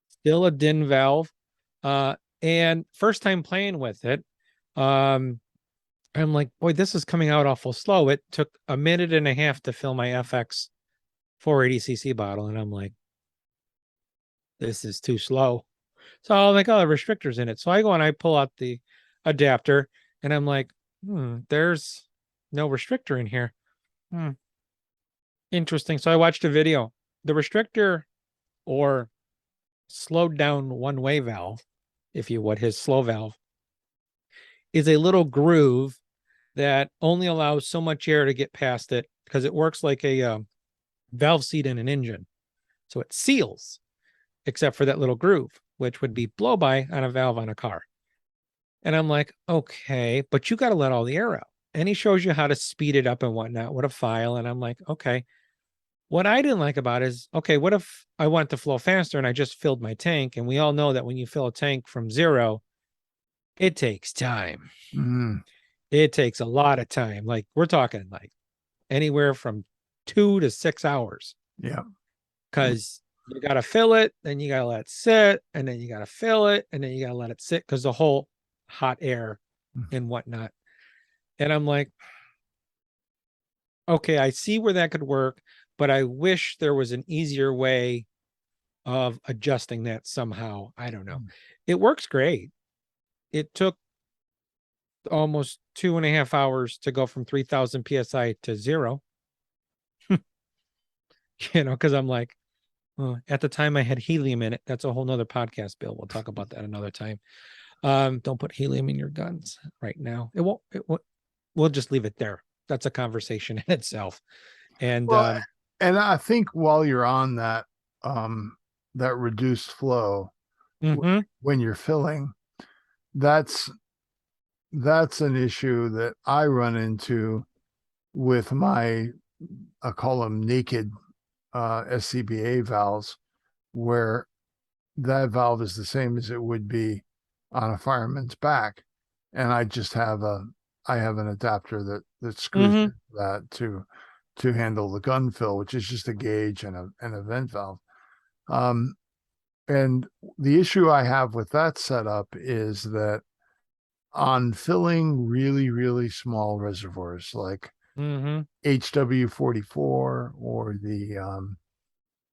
Still a DIN valve. And first time playing with it, I'm like, boy, this is coming out awful slow. It took a minute and a half to fill my FX 480cc bottle. And I'm like, this is too slow. So I'm like, oh, the restrictor's in it. So I go and I pull out the adapter and I'm like, there's no restrictor in here. Interesting. So I watched a video. The restrictor, or slowed down one-way valve, if you would, his slow valve, is a little groove that only allows so much air to get past it, because it works like a valve seat in an engine. So it seals, except for that little groove, which would be blow by on a valve on a car. And I'm like, okay, but you got to let all the air out. And he shows you how to speed it up and whatnot with a file. And I'm like, okay. What I didn't like about it is, okay, what if I want to flow faster and I just filled my tank? And we all know that when you fill a tank from zero, it takes time. It takes a lot of time. Like, we're talking like anywhere from 2 to 6 hours. Yeah. Because you got to fill it, then you got to let it sit, and then you got to fill it, and then you got to let it sit, because the whole hot air and whatnot. And I'm like, okay, I see where that could work, but I wish there was an easier way of adjusting that somehow. I don't know. It works great. It took almost 2.5 hours to go from 3,000 PSI to 0. Because I'm like, at the time I had helium in it. That's a whole nother podcast, Bill. We'll talk about that another time. Don't put helium in your guns right now. It won't. We'll just leave it there. That's a conversation in itself. And and I think while you're on that that reduced flow, when you're filling, that's an issue that I run into with my, I call them naked SCBA valves, where that valve is the same as it would be on a fireman's back, and I just have an adapter that screws into that to handle the gun fill, which is just a gauge and a vent valve. And the issue I have with that setup is that on filling really, really small reservoirs like HW44 or the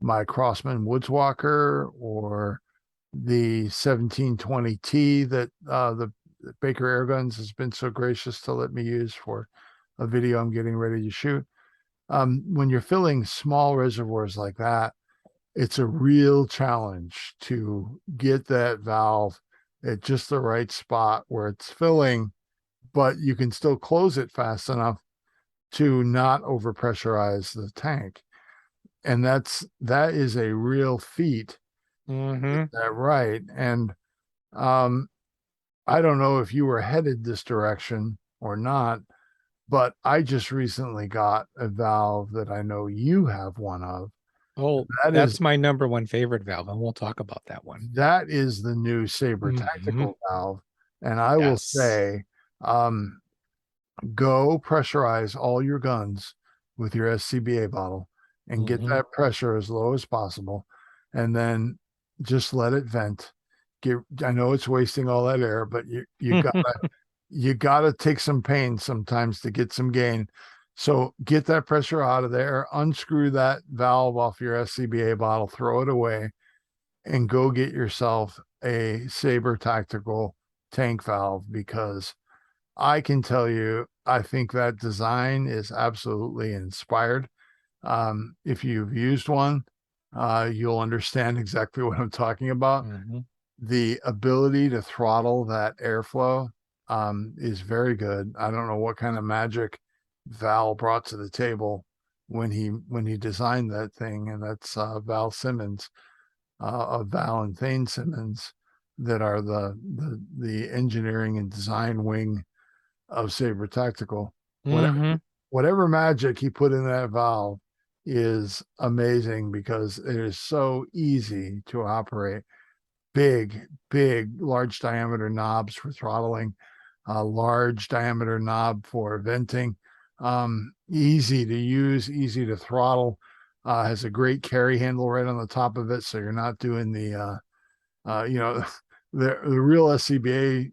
my Crossman Woodswalker or the 1720T that the Baker Airguns has been so gracious to let me use for a video I'm getting ready to shoot. When you're filling small reservoirs like that, it's a real challenge to get that valve at just the right spot where it's filling, but you can still close it fast enough to not overpressurize the tank. And that is a real feat. That right. And I don't know if you were headed this direction or not, but I just recently got a valve that I know you have one of Oh, That that's is my number one favorite valve, and we'll talk about that one. that is the new Saber Mhm. tactical valve. And I will Yes. say, um, go pressurize all your guns with your SCBA bottle and get Mhm. that pressure as low as possible. And then just let it vent. I know it's wasting all that air, but you gotta take some pain sometimes to get some gain. So get that pressure out of there, unscrew that valve off your SCBA bottle, throw it away, and go get yourself a Saber tactical tank valve, because I can tell you, I think that design is absolutely inspired. If you've used one, you'll understand exactly what I'm talking about. Mhm. The ability to throttle that airflow is very good. I don't know what kind of magic Val brought to the table when he designed that thing, and that's Val Simmons of Val and Thane Simmons, that are the engineering and design wing of Saber Tactical. Whatever Mhm. whatever magic he put in that valve is amazing, because it is so easy to operate. Big, large diameter knobs for throttling, a large diameter knob for venting. Easy to use, easy to throttle. Has a great carry handle right on the top of it, so you're not doing you know, the real SCBA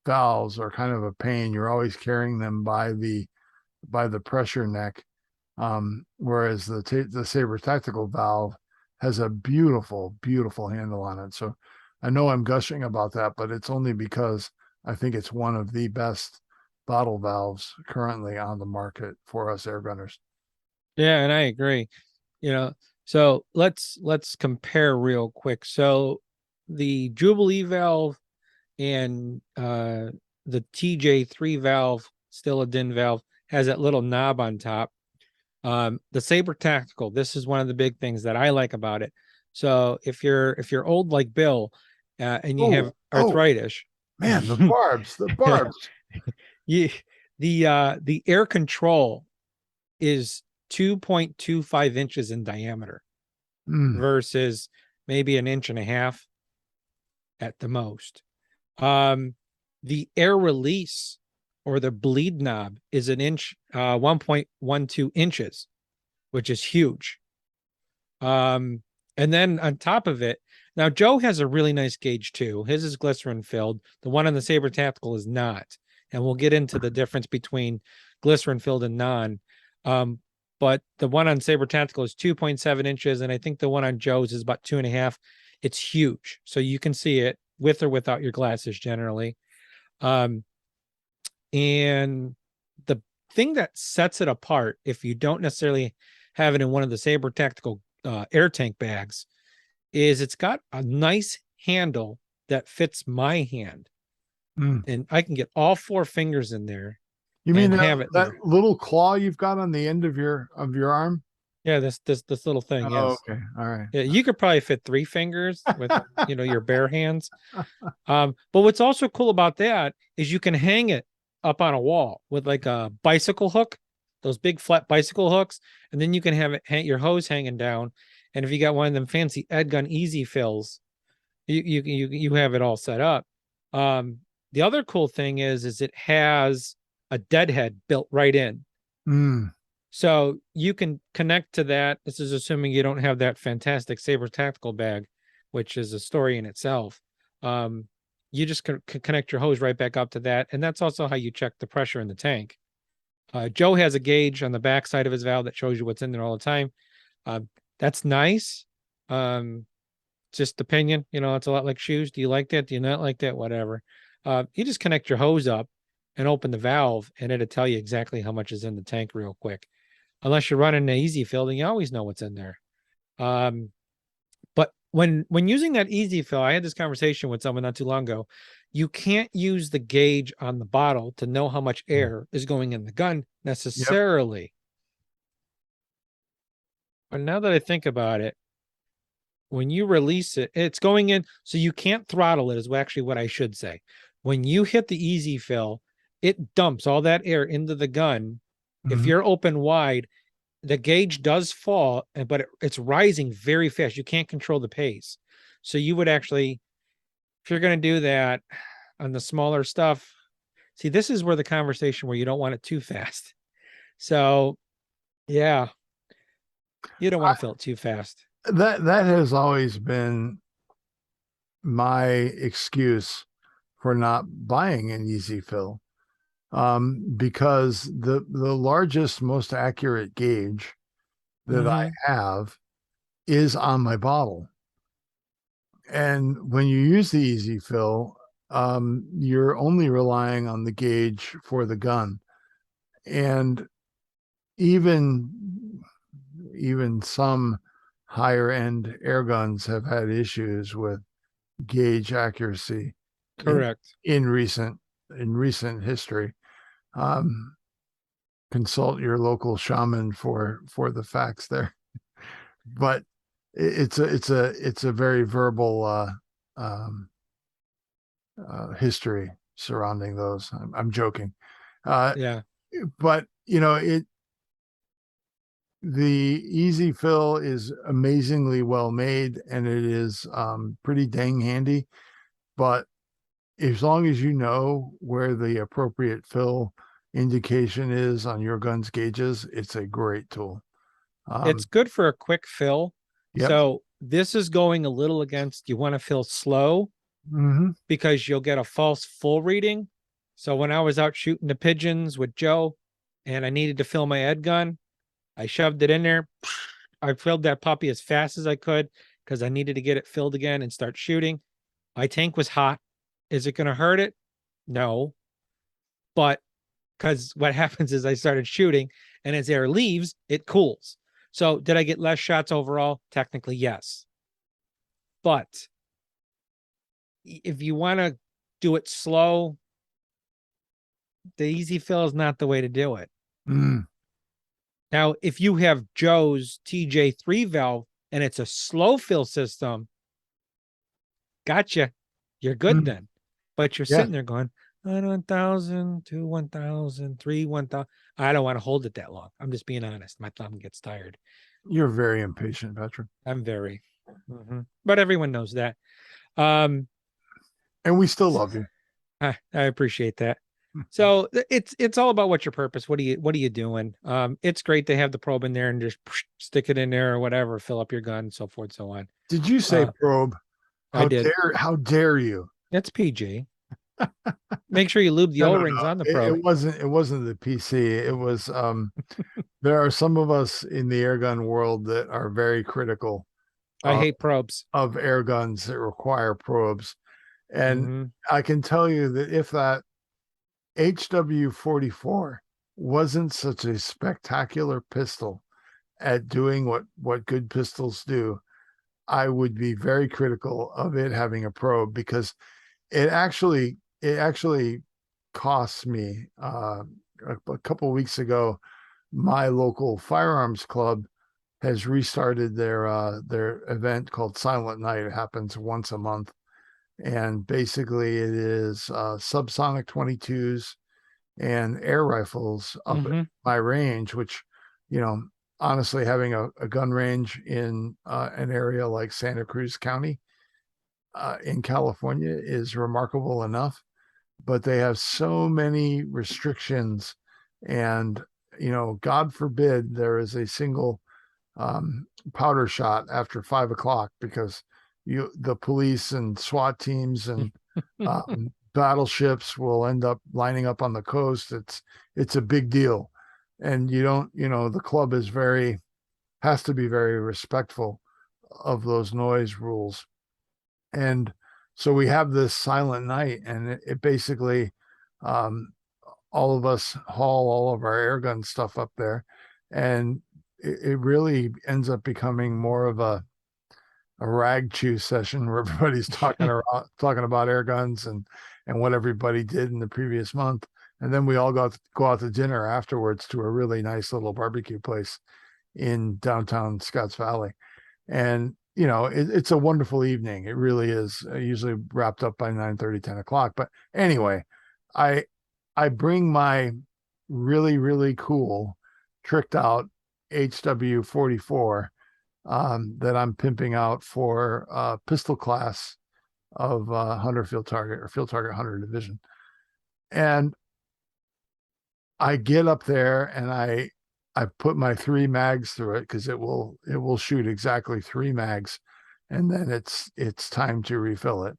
valves are kind of a pain. You're always carrying them by the pressure neck, whereas the Saber Tactical valve has a beautiful handle on it. So I know I'm gushing about that, but it's only because I think it's one of the best bottle valves currently on the market for us air gunners. Yeah, and I agree. You know, so let's compare real quick. So the Jubilee valve and the TJ3 valve, still a DIN valve, has that little knob on top. The Saber Tactical, this is one of the big things that I like about it. So if you're old like Bill, and you have Oh arthritis, man, the barbs. you the air control is 2.25 inches in diameter Mm, versus maybe an inch and a half at the most. The air release or the bleed knob is an inch, 1.12 inches, which is huge. And then on top of it, now Joe has a really nice gauge too. His is glycerin filled. The one on the Saber Tactical is not. And we'll get into the difference between glycerin filled and non. But the one on Saber Tactical is 2.7 inches, and I think the one on Joe's is about 2.5. It's huge. So you can see it with or without your glasses generally. Um, and the thing that sets it apart, if you don't necessarily have it in one of the Saber Tactical air tank bags, is it's got a nice handle that fits my hand, mm. and I can get all four fingers in there You mean and that have it there. little claw you've got on the end of your arm? Yeah, this little thing. Oh, Yes. okay. All right. Yeah, you could probably fit three fingers with your bare hands. But what's also cool about that is you can hang it up on a wall with like a bicycle hook, those big flat bicycle hooks, and then you can have your hose hanging down. And if you got one of them fancy Airgun easy fills, you have it all set up. The other cool thing is it has a deadhead built right in. Mm, So you can connect to that. This is assuming you don't have that fantastic Saber Tactical bag, which is a story in itself. You just can connect your hose right back up to that. And that's also how you check the pressure in the tank. Joe has a gauge on the back side of his valve that shows you what's in there all the time. That's nice. Just opinion, it's a lot like shoes. Do you like that? Do you not like that? Whatever. You just connect your hose up and open the valve, and it'll tell you exactly how much is in the tank real quick. Unless you're running an easy fill, then you always know what's in there. But when using that easy fill, I had this conversation with someone not too long ago. You can't use the gauge on the bottle to know how much air is going in the gun necessarily. Yep. But now that I think about it, when you release it, it's going in, so you can't throttle it, is actually what I should say. When you hit the easy fill, it dumps all that air into the gun. mm-hmm. If you're open wide, the gauge does fall, but it's rising very fast. You can't control the pace. So you would actually, if you're going to do that on the smaller stuff, see, this is where the conversation where you don't want it too fast. So yeah, you don't want to fill it too fast. That has always been my excuse for not buying an easy fill. Because the largest, most accurate gauge that I have is on my bottle. And when you use the easy fill, you're only relying on the gauge for the gun. And even some higher end air guns have had issues with gauge accuracy. Correct. In recent history. Consult your local shaman for the facts there. But it's a very verbal history surrounding those. I'm joking. Yeah. But the easy fill is amazingly well made, and it is pretty dang handy. But as long as you know where the appropriate fill indication is on your gun's gauges, it's a great tool. It's good for a quick fill. Yep. So this is going a little against, you want to fill slow because you'll get a false full reading. So when I was out shooting the pigeons with Joe and I needed to fill my Ed gun, I shoved it in there. I filled that puppy as fast as I could because I needed to get it filled again and start shooting. My tank was hot. Is it going to hurt it? No. But because what happens is I started shooting, and as air leaves, it cools. So did I get less shots overall? Technically, yes. But if you want to do it slow, the easy fill is not the way to do it. Now, if you have Joe's TJ3 valve and it's a slow fill system, gotcha. You're good then. But you're sitting there going, 1,000, 2, 1,000, 3, 1,000. I don't want to hold it that long. I'm just being honest. My thumb gets tired. You're very impatient, Patrick. I'm very. But everyone knows that. And we still love you. I appreciate that. So it's all about what's your purpose. What are you doing? It's great to have the probe in there and just stick it in there or whatever, fill up your gun, so forth, so on. Did you say probe? I did. How dare you? That's PG. Make sure you lube the O-rings on the probe. It wasn't the PC. It was there are some of us in the airgun world that are very critical. I hate probes of air guns that require probes. And I can tell you that if that HW44 wasn't such a spectacular pistol at doing what good pistols do, I would be very critical of it having a probe, because it actually costs me. A couple of weeks ago, my local firearms club has restarted their event called Silent Night. It happens once a month, and basically it is subsonic 22s and air rifles up at my range, which, honestly, having a gun range in an area like Santa Cruz County in California is remarkable enough, but they have so many restrictions, and God forbid there is a single powder shot after 5 o'clock, because the police and SWAT teams and battleships will end up lining up on the coast. It's a big deal. And the club has to be very respectful of those noise rules. And so we have this Silent Night, and it basically, all of us haul all of our air gun stuff up there, and it really ends up becoming more of a rag chew session where everybody's talking about air guns and what everybody did in the previous month. And then we all go out to dinner afterwards to a really nice little barbecue place in downtown Scotts Valley. And, it's a wonderful evening. It really is. Usually wrapped up by 9:30, 10 o'clock. But anyway, I bring my really, really cool tricked out HW44 that I'm pimping out for pistol class of hunter field target or field target hunter division. And I get up there and I put my 3 mags through it because it will shoot exactly 3 mags, and then it's time to refill it.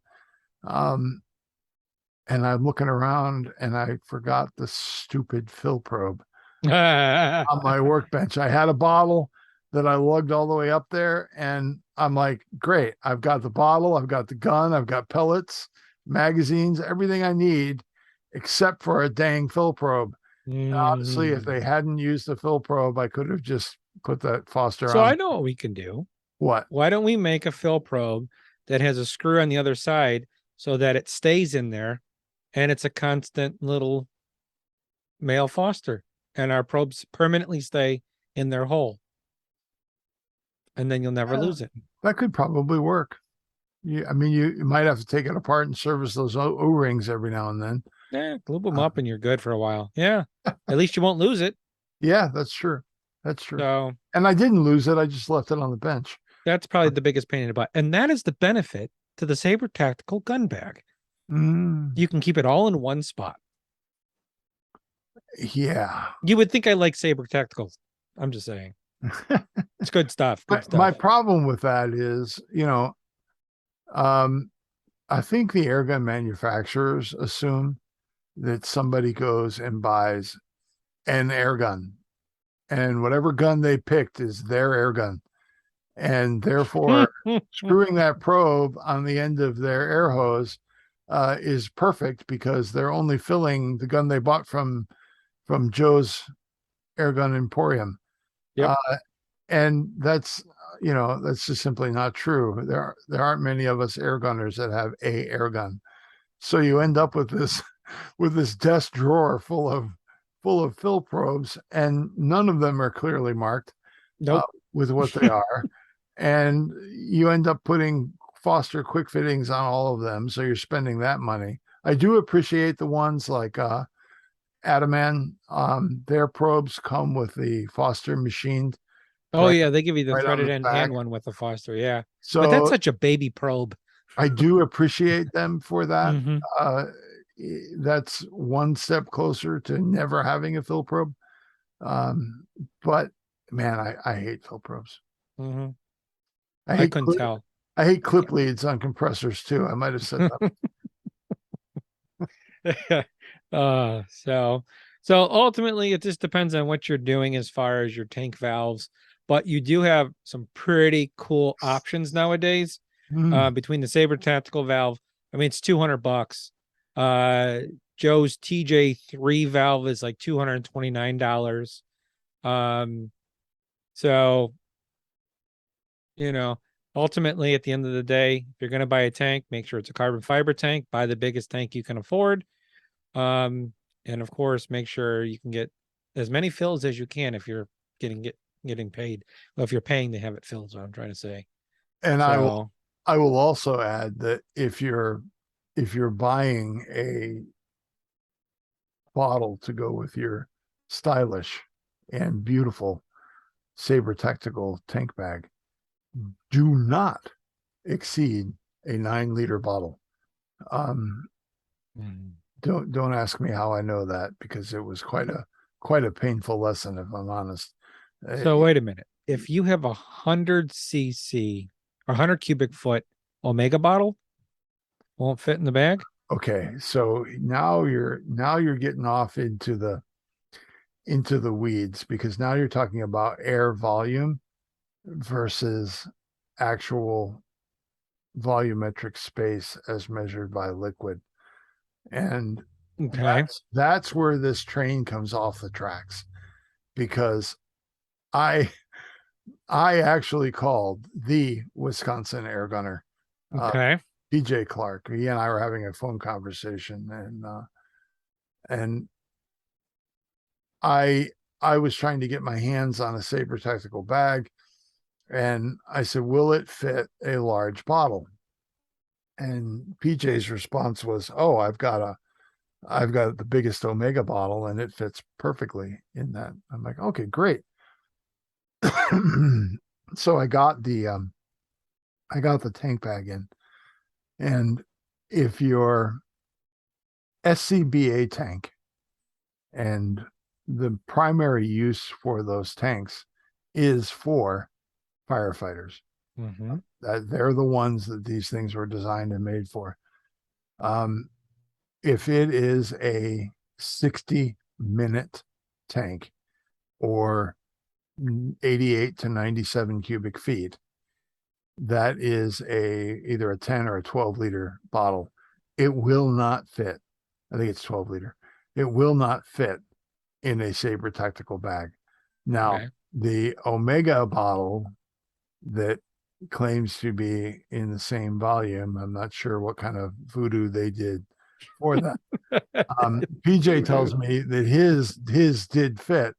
And I'm looking around and I forgot the stupid fill probe on my workbench. I had a bottle that I lugged all the way up there, and I'm like, great, I've got the bottle, I've got the gun, I've got pellets, magazines, everything I need, except for a dang fill probe. Honestly, if they hadn't used the fill probe, I could have just put that Foster So on. I know what we can do. What? Why don't we make a fill probe that has a screw on the other side so that it stays in there and it's a constant little male Foster, and our probes permanently stay in their hole. And then you'll never lose it. That could probably work. I mean, you might have to take it apart and service those O-rings every now and then. Yeah, glue them up and you're good for a while. Yeah. At least you won't lose it. Yeah, that's true. That's true. So, and I didn't lose it. I just left it on the bench. That's probably the biggest pain in the butt. And that is the benefit to the Saber Tactical gun bag. You can keep it all in one spot. Yeah. You would think I like Saber Tacticals. I'm just saying. It's good stuff. My problem with that is, I think the airgun manufacturers assume that somebody goes and buys an airgun, and whatever gun they picked is their airgun. And therefore, screwing that probe on the end of their air hose is perfect because they're only filling the gun they bought from Joe's Airgun Emporium. Yep. And that's just simply not true. There aren't many of us airgunners that have a airgun. So you end up with this desk drawer full of fill probes, and none of them are clearly marked with what they are. And you end up putting Foster quick fittings on all of them. So you're spending that money. I do appreciate the ones like Ataman. Their probes come with the Foster machined. Oh, yeah. They give you the threaded end hand one with the Foster. Yeah. So but that's such a baby probe. I do appreciate them for that. That's one step closer to never having a fill probe. But man, I hate fill probes. I couldn't tell. I hate clip leads on compressors too. I might have said that. So ultimately it just depends on what you're doing as far as your tank valves, but you do have some pretty cool options nowadays. Between the Saber Tactical valve, I mean, it's $200. Joe's TJ3 valve is like $229. So ultimately at the end of the day, if you're going to buy a tank, make sure it's a carbon fiber tank, buy the biggest tank you can afford. And of course, make sure you can get as many fills as you can if you're getting paid. Well, if you're paying to have it filled, is what I'm trying to say. And so, I will also add that if you're buying a bottle to go with your stylish and beautiful Saber Tactical tank bag, do not exceed a 9-liter bottle. Don't ask me how I know that, because it was quite a painful lesson, if I'm honest. So wait a minute. If you have 100 cc or 100 cubic foot Omega bottle, won't fit in the bag? Okay, so now you're getting off into the weeds, because now you're talking about air volume versus actual volumetric space as measured by liquid. And that's where this train comes off the tracks, because I actually called the Wisconsin air gunner, PJ Clark. He and I were having a phone conversation, and I was trying to get my hands on a Saber Tactical bag, and I said, will it fit a large bottle? And PJ's response was, oh, I've got the biggest Omega bottle and it fits perfectly in that. I'm like, okay, great. So I got the tank bag in, and if your SCBA tank, and the primary use for those tanks is for firefighters. Mm-hmm. That they're the ones that these things were designed and made for. If it is a 60-minute tank or 88 to 97 cubic feet, that is either a 10 or a 12 liter bottle. It will not fit. I think it's 12 liter. It will not fit in a Sabre tactical bag. Now, Okay. the Omega bottle that claims to be in the same volume, I'm not sure what kind of voodoo they did for that. PJ tells me that his did fit,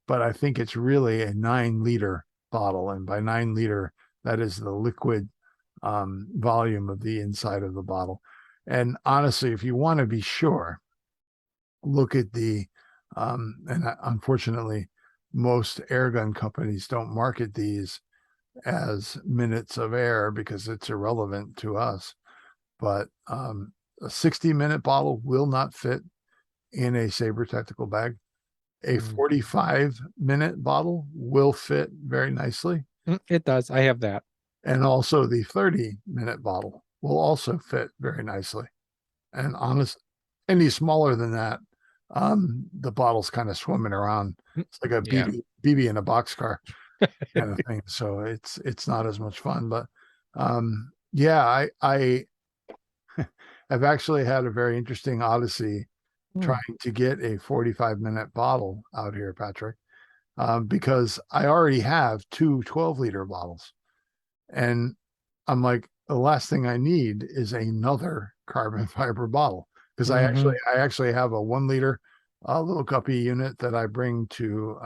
but I think it's really a 9-liter bottle, and by 9-liter, that is the liquid volume of the inside of the bottle. And honestly, if you want to be sure, look at the and unfortunately, most airgun companies don't market these as minutes of air because it's irrelevant to us. But a 60-minute bottle will not fit in a Sabre tactical bag. A 45-minute bottle will fit very nicely. It does. I have that. And also the 30-minute bottle will also fit very nicely. And any smaller than that, the bottle's kind of swimming around. It's like a BB in a boxcar kind of thing. So it's not as much fun. But yeah, I've actually had a very interesting odyssey trying to get a 45-minute bottle out here, Patrick, because I already have two 12-liter bottles. And I'm like, the last thing I need is another carbon fiber bottle, because I actually have a 1-liter little guppy unit that I bring to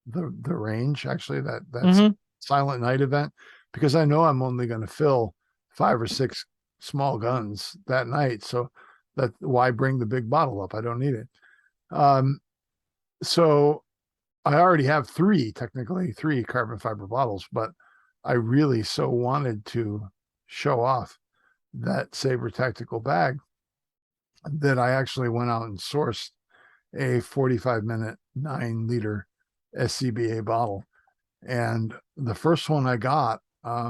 the range. Actually, that's Silent Night event, because I know I'm only going to fill 5 or 6 small guns that night. So that why bring the big bottle up? I don't need it. So I already have technically three carbon fiber bottles, but I really so wanted to show off that Sabre tactical bag that I actually went out and sourced a 45-minute 9-liter SCBA bottle. And the first one I got, I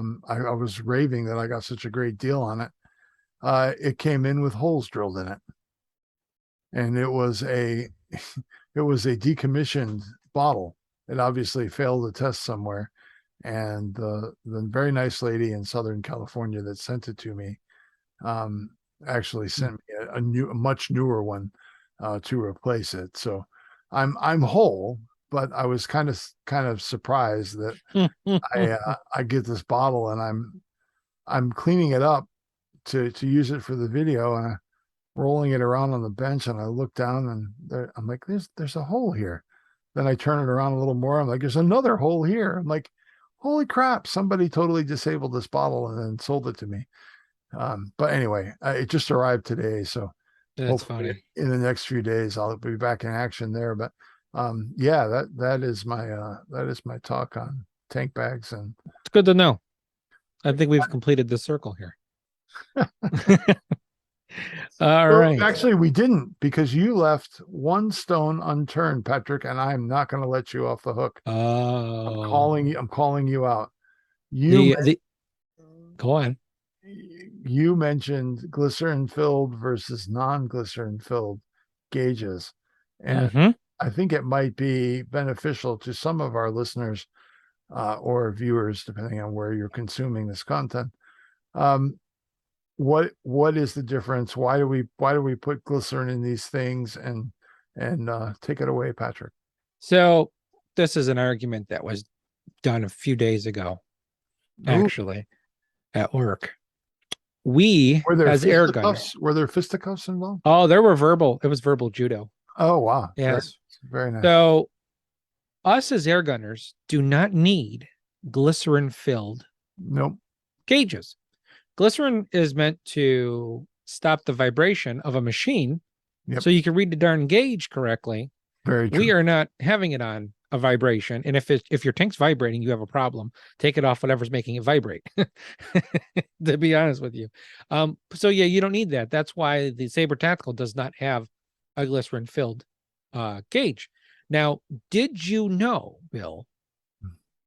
was raving that I got such a great deal on it. It came in with holes drilled in it, and it was a decommissioned bottle. It obviously failed a test somewhere, and the very nice lady in Southern California that sent it to me actually sent me a much newer one to replace it. So I'm whole, but I was kind of surprised that I get this bottle, and I'm cleaning it up to use it for the video, and I'm rolling it around on the bench, and I look down, and I'm like, there's a hole here. Then I turn it around a little more. I'm like, there's another hole here. I'm like, holy crap, somebody totally disabled this bottle and then sold it to me. But anyway, it just arrived today. So that's funny. In the next few days, I'll be back in action there. But yeah, that is my talk on tank bags. And it's good to know. I think we've completed the circle here. All right. Actually, we didn't, because you left one stone unturned, Patrick, and I'm not going to let you off the hook. I'm calling you out. Go on. You mentioned glycerin filled versus non-glycerin filled gauges, and I think it might be beneficial to some of our listeners or viewers, depending on where you're consuming this content. What is the difference? Why do we put glycerin in these things? And take it away, Patrick. So this is an argument that was done a few days ago, actually, at work. As Airguns, were there fisticuffs involved? Oh, there were verbal. It was verbal judo. Oh, wow. Yes. Very nice. So us as airgunners do not need glycerin filled gauges. Glycerin is meant to stop the vibration of a machine so you can read the darn gauge correctly. Very true. We are not having it on a vibration. And if your tank's vibrating, you have a problem. Take it off whatever's making it vibrate. To be honest with you. So yeah, you don't need that. That's why the Saber Tactical does not have a glycerin filled gauge. Now, did you know, Bill,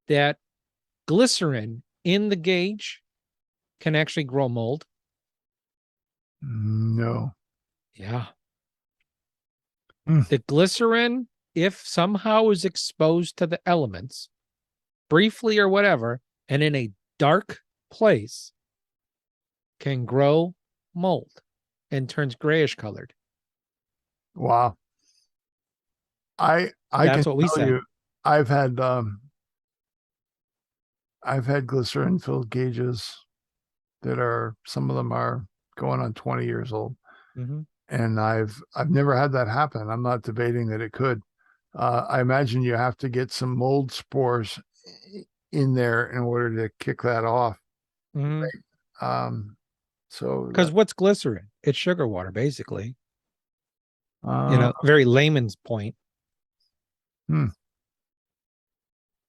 that glycerin in the gauge can actually grow mold? No. Yeah. Mm. The glycerin, if somehow is exposed to the elements, briefly or whatever, and in a dark place, can grow mold and turns grayish colored. Wow. I That's can what we tell said. you, I've had glycerin filled gauges that are, some of them are going on 20 years old. Mm-hmm. And I've never had that happen. I'm not debating that it could. I imagine you have to get some mold spores in there in order to kick that off. Mm-hmm. So Because what's glycerin? It's sugar water, basically. uh, Very layman's point. hmm.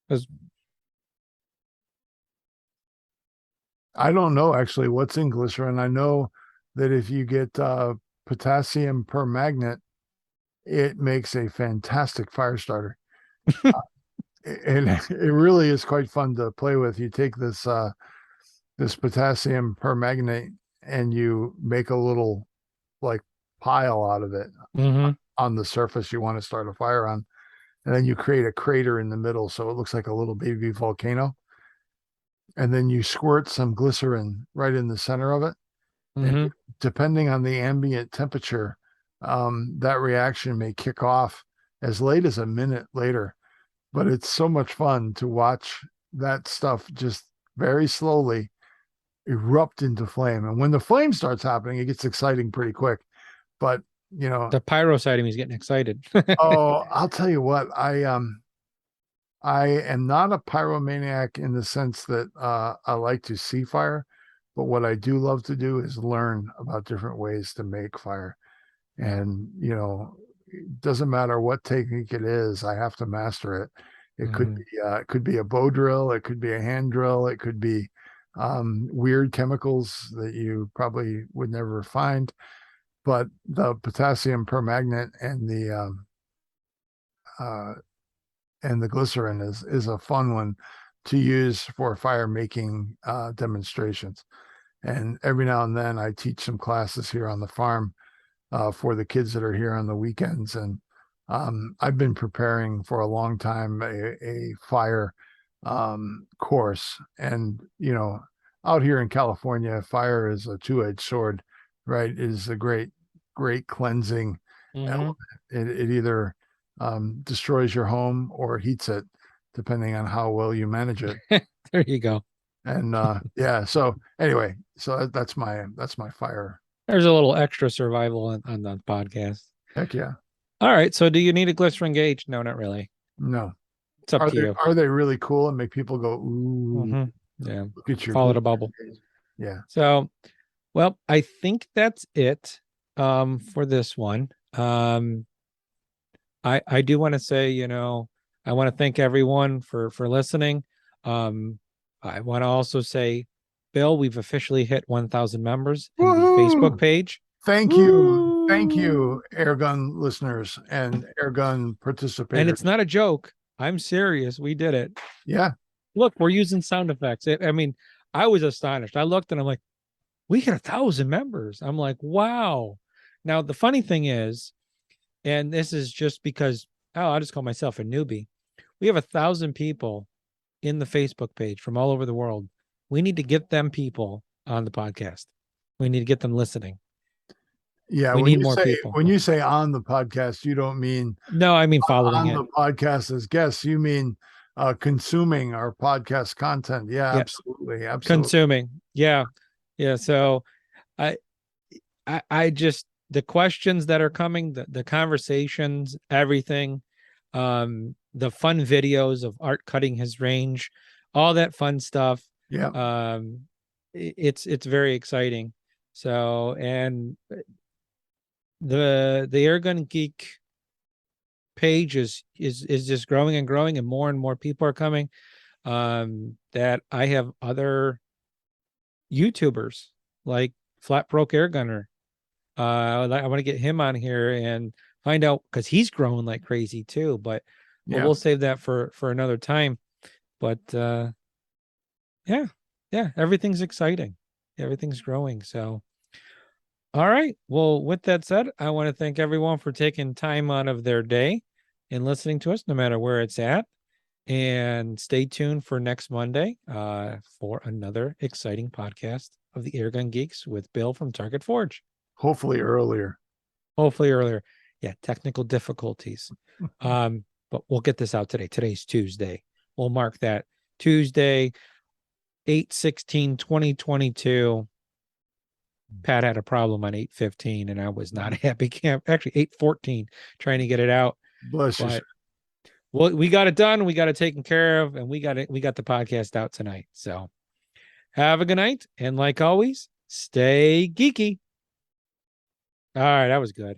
Because I don't know actually what's in glycerin. I know that if you get potassium permanganate, it makes a fantastic fire starter. And it really is quite fun to play with. You take this this potassium permanganate and you make a little like pile out of it mm-hmm. on the surface you want to start a fire on. And then you create a crater in the middle so it looks like a little baby volcano. And then you squirt some glycerin right in the center of it. Mm-hmm. And depending on the ambient temperature, that reaction may kick off as late as a minute later. But it's so much fun to watch that stuff just very slowly erupt into flame. And when the flame starts happening, it gets exciting pretty quick. But The pyro side of me is getting excited. oh, I'll tell you what, I am not a pyromaniac in the sense that I like to see fire, but what I do love to do is learn about different ways to make fire. And it doesn't matter what technique it is, I have to master it. It could be a bow drill, it could be a hand drill, it could be weird chemicals that you probably would never find. But the potassium permanganate and the glycerin is a fun one to use for fire making demonstrations. And every now and then I teach some classes here on the farm for the kids that are here on the weekends. And I've been preparing for a long time a fire course. And, out here in California, fire is a two-edged sword, right? It is a great cleansing element. It either destroys your home or heats it, depending on how well you manage it. There you go. And yeah, so anyway, so that's my fire. There's a little extra survival on the podcast. Heck yeah. All right. So do you need a glycerin gauge? No, not really. No. It's up to you. Are they really cool and make people go, ooh, yeah, look at your follow the bubble. Yeah. So, well, I think that's it for this one. I do want to say, I want to thank everyone for listening. I want to also say, Bill, we've officially hit 1,000 members in the Facebook page. Thank you. Thank you, Airgun listeners and Airgun participators. And it's not a joke. I'm serious. We did it. Yeah. Look, we're using sound effects. I was astonished. I looked and I'm like, we hit 1,000 members. I'm like, wow. Now, the funny thing is, and this is just because, I'll just call myself a newbie. We have 1,000 people in the Facebook page from all over the world. We need to get them people on the podcast. We need to get them listening. Yeah, we need more people. When you say on the podcast, you don't mean I mean following on the podcast as guests. You mean consuming our podcast content. Yeah, absolutely. Consuming. Yeah. So I just, the questions that are coming, the conversations, everything, the fun videos of Art cutting his range, all that fun stuff. Yeah. It's very exciting. So, and the Airgun Geek page is just growing and growing, and more people are coming. That I have other YouTubers like Flat Broke Air Gunner. I want to get him on here and find out, because he's growing like crazy too. But we'll save that for another time. But yeah, everything's exciting. Everything's growing. So, all right. Well, with that said, I want to thank everyone for taking time out of their day and listening to us, no matter where it's at. And stay tuned for next Monday for another exciting podcast of the Airgun Geeks with Bill from Target Forge. Hopefully earlier. Yeah, technical difficulties. But we'll get this out today. Today's Tuesday. We'll mark that Tuesday, 8/16/2022. Pat had a problem on 8/15, and I was not a happy camp. Actually, 8/14, trying to get it out. Bless you. Well, we got it done. We got it taken care of, and we got the podcast out tonight. So have a good night. And like always, stay geeky. All right, that was good.